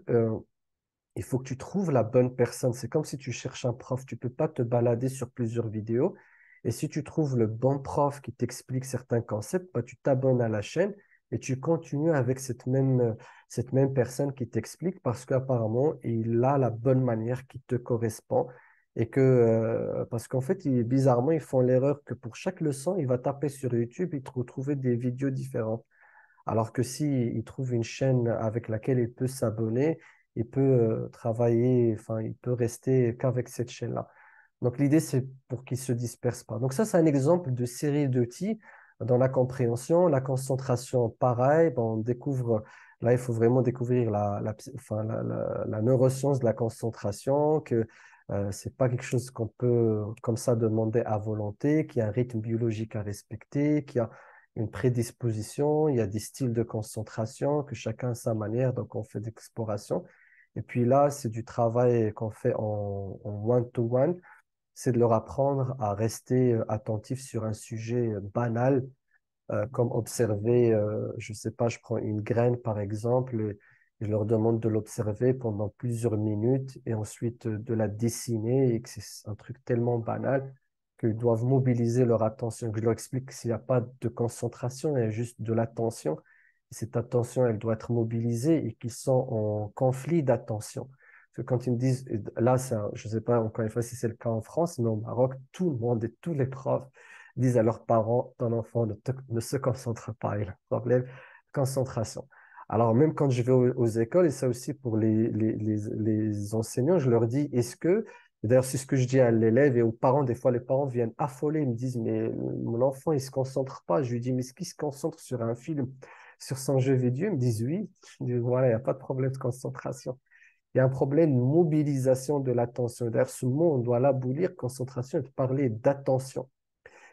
il faut que tu trouves la bonne personne. C'est comme si tu cherches un prof. Tu peux pas te balader sur plusieurs vidéos. Et si tu trouves le bon prof qui t'explique certains concepts, bah, tu t'abonnes à la chaîne et tu continues avec cette même personne qui t'explique parce qu'apparemment, il a la bonne manière qui te correspond. Et que, parce qu'en fait, bizarrement, ils font l'erreur que pour chaque leçon, il va taper sur YouTube et trouver des vidéos différentes. Alors que si il trouve une chaîne avec laquelle il peut s'abonner, il peut travailler, enfin, il peut rester qu'avec cette chaîne-là. Donc l'idée, c'est pour qu'il ne se disperse pas. Donc ça, c'est un exemple de série d'outils dans la compréhension, la concentration, pareil. Bon, on découvre, là, il faut vraiment découvrir enfin, la neuroscience de la concentration, que c'est pas quelque chose qu'on peut comme ça demander à volonté, qu'il y a un rythme biologique à respecter, qu'il y a une prédisposition, il y a des styles de concentration, que chacun a sa manière, donc on fait d'exploration. Et puis là, c'est du travail qu'on fait en one-to-one, c'est de leur apprendre à rester attentif sur un sujet banal, comme observer, je ne sais pas, je prends une graine par exemple, et je leur demande de l'observer pendant plusieurs minutes et ensuite de la dessiner et que c'est un truc tellement banal qu'ils doivent mobiliser leur attention. Que je leur explique que s'il n'y a pas de concentration, il y a juste de l'attention. Et cette attention, elle doit être mobilisée et qu'ils sont en conflit d'attention. Parce que quand ils me disent, là, je ne sais pas encore une fois si c'est le cas en France, mais au Maroc, tout le monde et tous les profs disent à leurs parents, ton enfant ne se concentre pas, il a un problème de concentration. Alors, même quand je vais aux écoles, et ça aussi pour les enseignants, je leur dis, est-ce que, d'ailleurs, c'est ce que je dis à l'élève et aux parents, des fois, les parents viennent affolés, ils me disent, mais mon enfant, il ne se concentre pas. Je lui dis, mais est-ce qu'il se concentre sur un film, sur son jeu vidéo? Ils me disent, oui. Je dis, voilà, il n'y a pas de problème de concentration. Il y a un problème de mobilisation de l'attention. D'ailleurs, ce mot, on doit l'abolir, concentration, et de parler d'attention.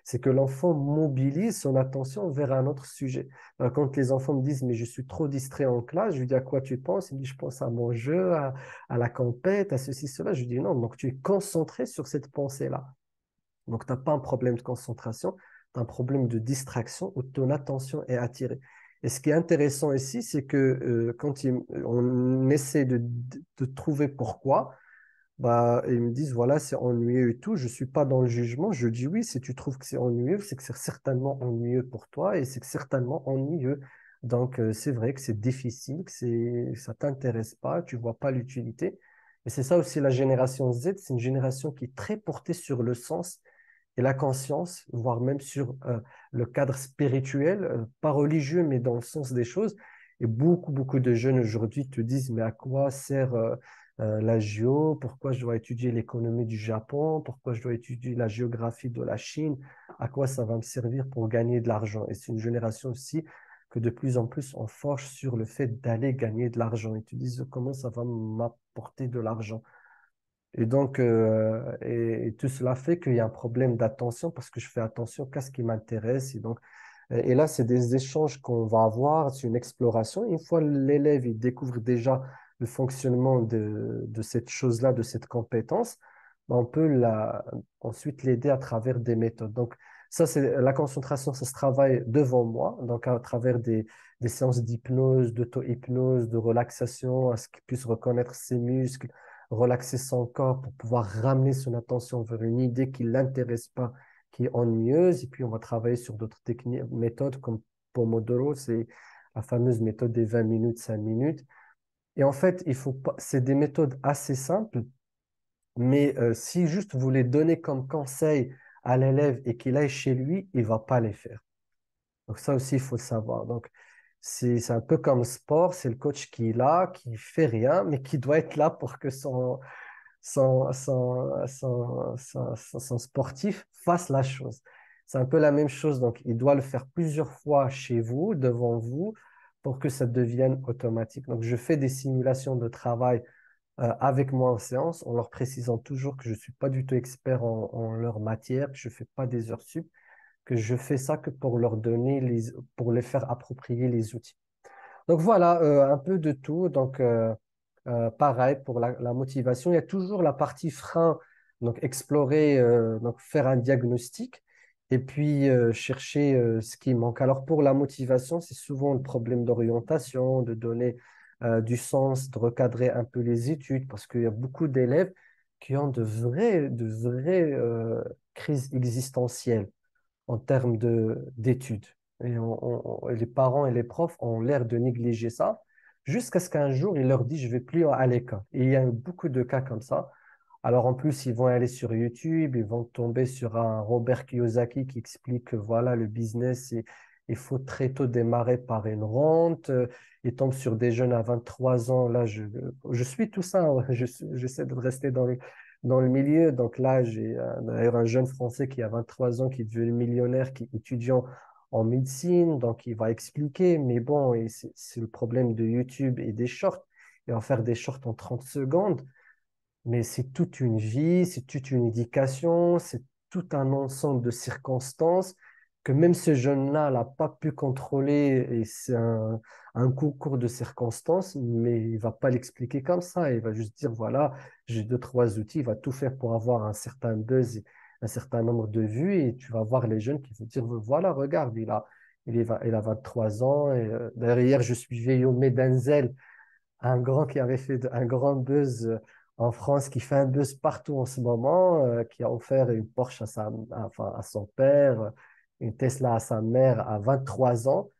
C'est que l'enfant mobilise son attention vers un autre sujet. Alors, quand les enfants me disent, mais je suis trop distrait en classe, je lui dis, à quoi tu penses? Il me dit, je pense à mon jeu, à la compète, à ceci, cela. Je lui dis, non, donc tu es concentré sur cette pensée-là. Donc, tu n'as pas un problème de concentration, tu as un problème de distraction où ton attention est attirée. Et ce qui est intéressant ici, c'est que quand on essaie de trouver pourquoi, bah, ils me disent, voilà, c'est ennuyeux et tout. Je ne suis pas dans le jugement. Je dis oui, si tu trouves que c'est ennuyeux, c'est que c'est certainement ennuyeux pour toi et c'est que certainement ennuyeux. Donc, c'est vrai que c'est difficile, ça ne t'intéresse pas, tu ne vois pas l'utilité. Et c'est ça aussi la génération Z, c'est une génération qui est très portée sur le sens et la conscience, voire même sur le cadre spirituel, pas religieux, mais dans le sens des choses. Et beaucoup de jeunes aujourd'hui te disent, mais à quoi sert la géo, pourquoi je dois étudier l'économie du Japon, pourquoi je dois étudier la géographie de la Chine, à quoi ça va me servir pour gagner de l'argent. Et c'est une génération aussi que de plus en plus on forge sur le fait d'aller gagner de l'argent. Ils te disent comment ça va m'apporter de l'argent. Et tout cela fait qu'il y a un problème d'attention parce que je fais attention qu'à ce qui m'intéresse. Et là, c'est des échanges qu'on va avoir, c'est une exploration. Une fois l'élève il découvre déjà le fonctionnement de cette chose-là, de cette compétence, ben, on peut ensuite l'aider à travers des méthodes. Donc, ça, c'est la concentration, ça se travaille devant moi, donc à travers des séances d'hypnose, d'auto-hypnose, de relaxation, à ce qu'il puisse reconnaître ses muscles, relaxer son corps pour pouvoir ramener son attention vers une idée qui ne l'intéresse pas, qui est ennuyeuse. Et puis, on va travailler sur d'autres techniques, méthodes comme Pomodoro, c'est la fameuse méthode des 20 minutes, 5 minutes. Et en fait, il faut pas, c'est des méthodes assez simples, mais si juste vous les donnez comme conseil à l'élève et qu'il aille chez lui, il ne va pas les faire. Donc ça aussi, il faut le savoir. Donc, c'est un peu comme sport, c'est le coach qui est là, qui fait rien, mais qui doit être là pour que son sportif fasse la chose. C'est un peu la même chose, donc il doit le faire plusieurs fois chez vous, devant vous, pour que ça devienne automatique. Donc je fais des simulations de travail avec moi en séance, en leur précisant toujours que je ne suis pas du tout expert en leur matière, que je ne fais pas des heures sup, que je fais ça que pour leur donner pour les faire approprier les outils. Donc voilà, un peu de tout. Donc pareil pour la motivation, il y a toujours la partie frein, donc explorer, donc faire un diagnostic et puis chercher ce qui manque. Alors pour la motivation, c'est souvent le problème d'orientation, de donner du sens, de recadrer un peu les études, parce qu'il y a beaucoup d'élèves qui ont de vraies crises existentielles en termes d'études. Et les parents et les profs ont l'air de négliger ça jusqu'à ce qu'un jour, il leur dit, je ne vais plus à l'école. Et il y a eu beaucoup de cas comme ça. Alors en plus, ils vont aller sur YouTube, ils vont tomber sur un Robert Kiyosaki qui explique que voilà, le business, il faut très tôt démarrer par une rente. Ils tombent sur des jeunes à 23 ans. Là, je suis tout ça, hein. J'essaie de rester dans le milieu. Donc là, j'ai d'ailleurs un jeune Français qui a 23 ans, qui est devenu millionnaire, qui est étudiant en médecine. Donc il va expliquer, mais bon, et c'est le problème de YouTube et des shorts. Il va faire des shorts en 30 secondes. Mais c'est toute une vie, c'est toute une éducation, c'est tout un ensemble de circonstances que même ce jeune-là n'a pas pu contrôler et c'est un concours de circonstances, mais il ne va pas l'expliquer comme ça. Il va juste dire, voilà, j'ai deux, trois outils, il va tout faire pour avoir un certain buzz, un certain nombre de vues et tu vas voir les jeunes qui vont dire, voilà, regarde, il a 23 ans. Et, d'ailleurs, hier, je suivais Yomé Denzel, un grand qui avait fait un grand buzz en France, qui fait un buzz partout en ce moment, qui a offert une Porsche enfin, à son père, une Tesla à sa mère à 23 ans,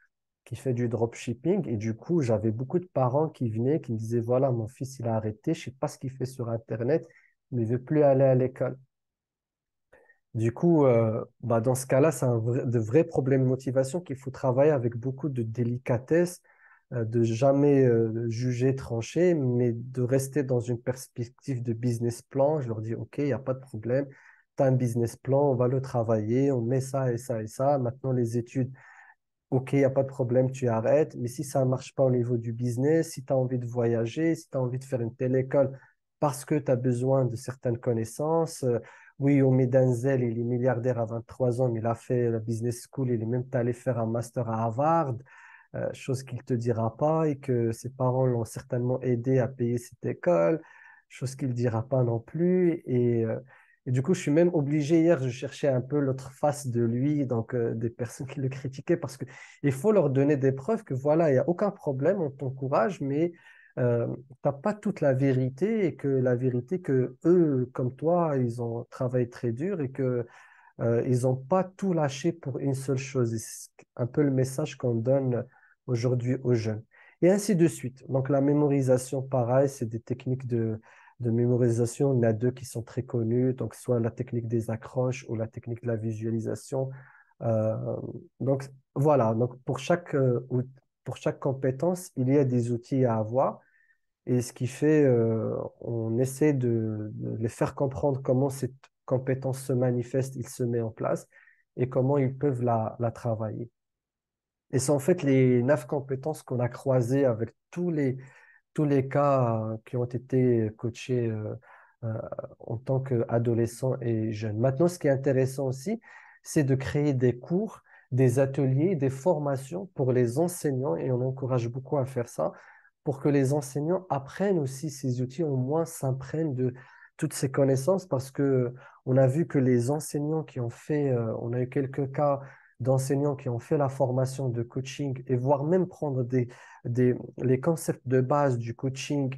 qui fait du dropshipping. Et du coup, j'avais beaucoup de parents qui venaient, qui me disaient, voilà, mon fils, il a arrêté, je ne sais pas ce qu'il fait sur Internet, mais il ne veut plus aller à l'école. Du coup, bah, dans ce cas-là, c'est de vrais problèmes de motivation qu'il faut travailler avec beaucoup de délicatesse, de jamais juger, trancher, mais de rester dans une perspective de business plan. Je leur dis, OK, il n'y a pas de problème. Tu as un business plan, on va le travailler, on met ça et ça et ça. Maintenant, les études, OK, il n'y a pas de problème, tu arrêtes. Mais si ça ne marche pas au niveau du business, si tu as envie de voyager, si tu as envie de faire une telle école parce que tu as besoin de certaines connaissances, oui, Oumé Denzel, il est milliardaire à 23 ans, mais il a fait la business school, il est même allé faire un master à Harvard, chose qu'il ne te dira pas et que ses parents l'ont certainement aidé à payer cette école, chose qu'il ne dira pas non plus. Et du coup, je suis même obligé, hier, je cherchais un peu l'autre face de lui, donc des personnes qui le critiquaient, parce qu'il faut leur donner des preuves que voilà, il n'y a aucun problème, on t'encourage, mais tu n'as pas toute la vérité et que la vérité que eux, comme toi, ils ont travaillé très dur et que ils n'ont pas tout lâché pour une seule chose. Et c'est un peu le message qu'on donne aujourd'hui aux jeunes. Et ainsi de suite. Donc la mémorisation, pareil, c'est des techniques de mémorisation. Il y en a deux qui sont très connues, donc soit la technique des accroches ou la technique de la visualisation. Euh, donc voilà, donc pour chaque compétence, il y a des outils à avoir. Et ce qui fait, on essaie de les faire comprendre comment cette compétence se manifeste, il se met en place et comment ils peuvent la travailler. Et c'est en fait les 9 compétences qu'on a croisées avec tous les cas qui ont été coachés euh, en tant qu'adolescents et jeunes. Maintenant, ce qui est intéressant aussi, c'est de créer des cours, des ateliers, des formations pour les enseignants, et on encourage beaucoup à faire ça, pour que les enseignants apprennent aussi ces outils, au moins s'imprègnent de toutes ces connaissances, parce que on a vu que les enseignants qui ont fait, on a eu quelques cas d'enseignants qui ont fait la formation de coaching et voire même prendre les concepts de base du coaching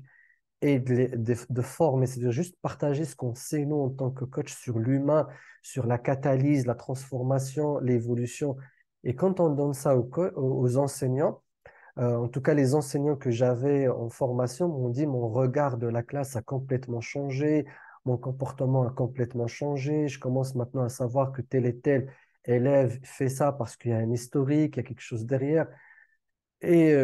et de forme, et c'est-à-dire juste partager ce qu'on sait, nous, en tant que coach, sur l'humain, sur la catalyse, la transformation, l'évolution. Et quand on donne ça aux enseignants, en tout cas, les enseignants que j'avais en formation m'ont dit mon regard de la classe a complètement changé, mon comportement a complètement changé. Je commence maintenant à savoir que tel et tel élève fait ça parce qu'il y a un historique, il y a quelque chose derrière. Et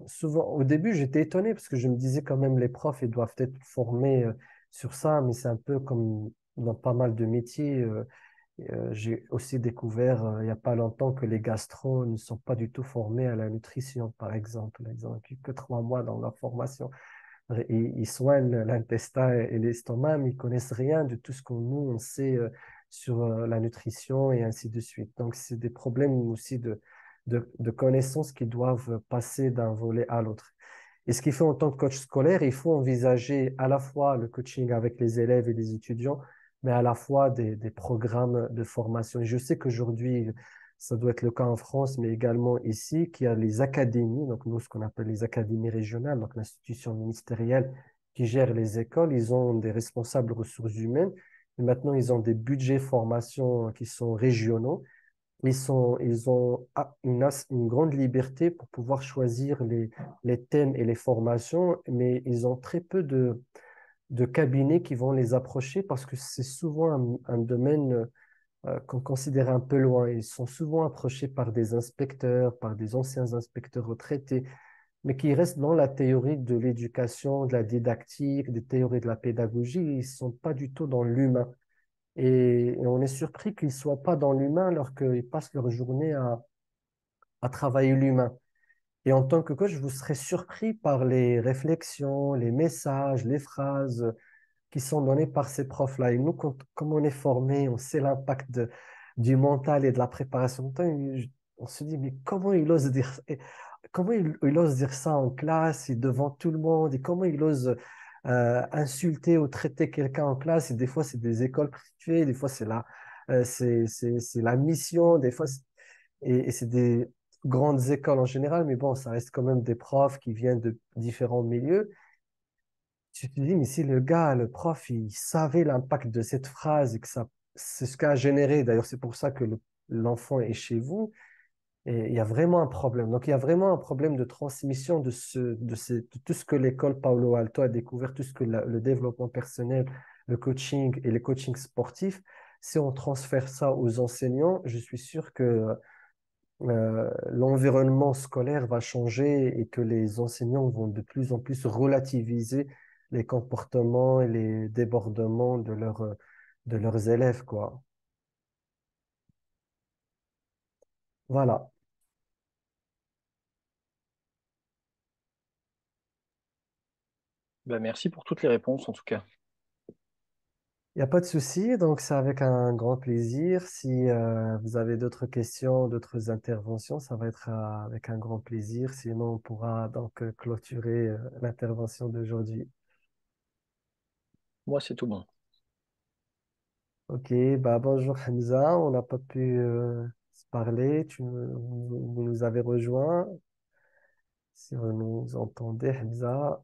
souvent, au début, j'étais étonné parce que je me disais quand même les profs, ils doivent être formés sur ça, mais c'est un peu comme dans pas mal de métiers. J'ai aussi découvert il n'y a pas longtemps que les gastros ne sont pas du tout formés à la nutrition, par exemple. Ils ont que 3 mois dans leur formation. Ils soignent l'intestin et l'estomac, mais ils connaissent rien de tout ce qu'on nous on sait sur la nutrition et ainsi de suite. Donc, c'est des problèmes aussi de connaissances qui doivent passer d'un volet à l'autre. Et ce qu'il fait en tant que coach scolaire, il faut envisager à la fois le coaching avec les élèves et les étudiants, mais à la fois des programmes de formation. Et je sais qu'aujourd'hui, ça doit être le cas en France, mais également ici, qu'il y a les académies, donc nous, ce qu'on appelle les académies régionales, donc l'institution ministérielle qui gère les écoles, ils ont des responsables ressources humaines, et maintenant, ils ont des budgets formation qui sont régionaux. Ils ont une grande liberté pour pouvoir choisir les thèmes et les formations, mais ils ont très peu de cabinets qui vont les approcher parce que c'est souvent un domaine qu'on considère un peu loin. Ils sont souvent approchés par des inspecteurs, par des anciens inspecteurs retraités, mais qui restent dans la théorie de l'éducation, de la didactique, des théories de la pédagogie. Ils ne sont pas du tout dans l'humain. Et on est surpris qu'ils ne soient pas dans l'humain alors qu'ils passent leur journée à travailler l'humain. Et en tant que coach, vous serez surpris par les réflexions, les messages, les phrases qui sont donnés par ces profs-là. Et nous, comme on est formé, on sait l'impact du mental et de la préparation de temps, on se dit, mais comment il ose dire ça en classe et devant tout le monde, et comment il ose insulter ou traiter quelqu'un en classe, et des fois c'est des écoles privées, des fois c'est la mission, des fois et c'est des grandes écoles en général, mais bon, ça reste quand même des profs qui viennent de différents milieux. Tu te dis, mais si le gars, le prof, il savait l'impact de cette phrase et que ça, c'est ce qu'a généré, d'ailleurs, c'est pour ça que l'enfant est chez vous, et il y a vraiment un problème. Donc, il y a vraiment un problème de transmission de tout ce que l'école Paolo Alto a découvert, tout ce que le développement personnel, le coaching et les coachings sportifs. Si on transfère ça aux enseignants, je suis sûr que l'environnement scolaire va changer et que les enseignants vont de plus en plus relativiser les comportements et les débordements de leurs élèves, quoi. Voilà. Ben, merci pour toutes les réponses, en tout cas. Il n'y a pas de souci, donc c'est avec un grand plaisir. Si vous avez d'autres questions, d'autres interventions, ça va être avec un grand plaisir. Sinon, on pourra donc clôturer l'intervention d'aujourd'hui. Moi, c'est tout bon. Ok, bah bonjour Hamza, on n'a pas pu se parler. Vous nous avez rejoints. Si vous nous entendez, Hamza.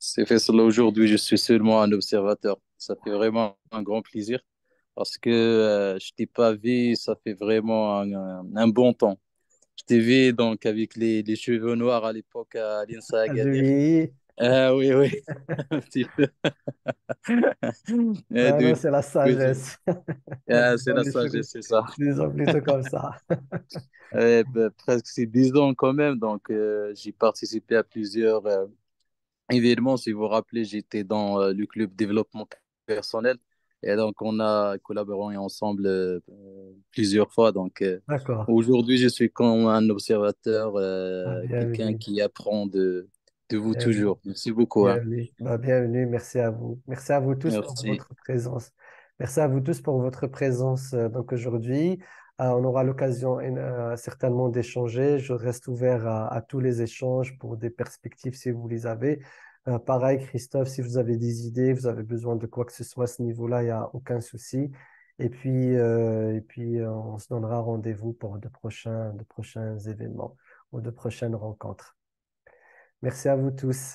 C'est fait cela aujourd'hui, je suis seulement un observateur. Ça fait vraiment un grand plaisir parce que je t'ai pas vu, ça fait vraiment un bon temps. Je t'ai vu donc avec les cheveux noirs à l'époque à l'INSA J'ai Agadir. vieilli. Oui, oui, un petit peu. Non, non, Du c'est la coup, sagesse. c'est Dans la les choses, sagesse, c'est ça. disons plutôt comme ça. Presque c'est 10 ans quand même, donc j'ai participé à plusieurs événements. Si vous vous rappelez, j'étais dans le club développement personnel et donc on a collaboré ensemble plusieurs fois. Donc D'accord. aujourd'hui, je suis comme un observateur, Ah, quelqu'un bienvenue. qui apprend de vous Bienvenue. toujours. Merci beaucoup, hein. Bienvenue. Bah, bienvenue. Merci à vous. Merci à vous tous pour Merci. votre présence. Merci à vous tous pour votre présence. Donc aujourd'hui, on aura l'occasion certainement d'échanger. Je reste ouvert à tous les échanges pour des perspectives si vous les avez. Pareil, Christophe, si vous avez des idées, vous avez besoin de quoi que ce soit à ce niveau-là, il n'y a aucun souci. On se donnera rendez-vous pour de prochains événements ou de prochaines rencontres. Merci à vous tous.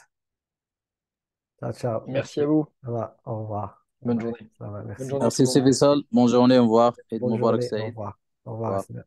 Ciao, ciao. Merci à Merci. vous. Ça va. Au revoir. Bye Bonne bye. journée. Ça va. Bonne Merci. journée tout Merci, le monde. c'est Faisal. Bonne journée, au revoir. Et de Bonne Moubarak journée. Au Saïd. revoir. Au Au revoir. revoir.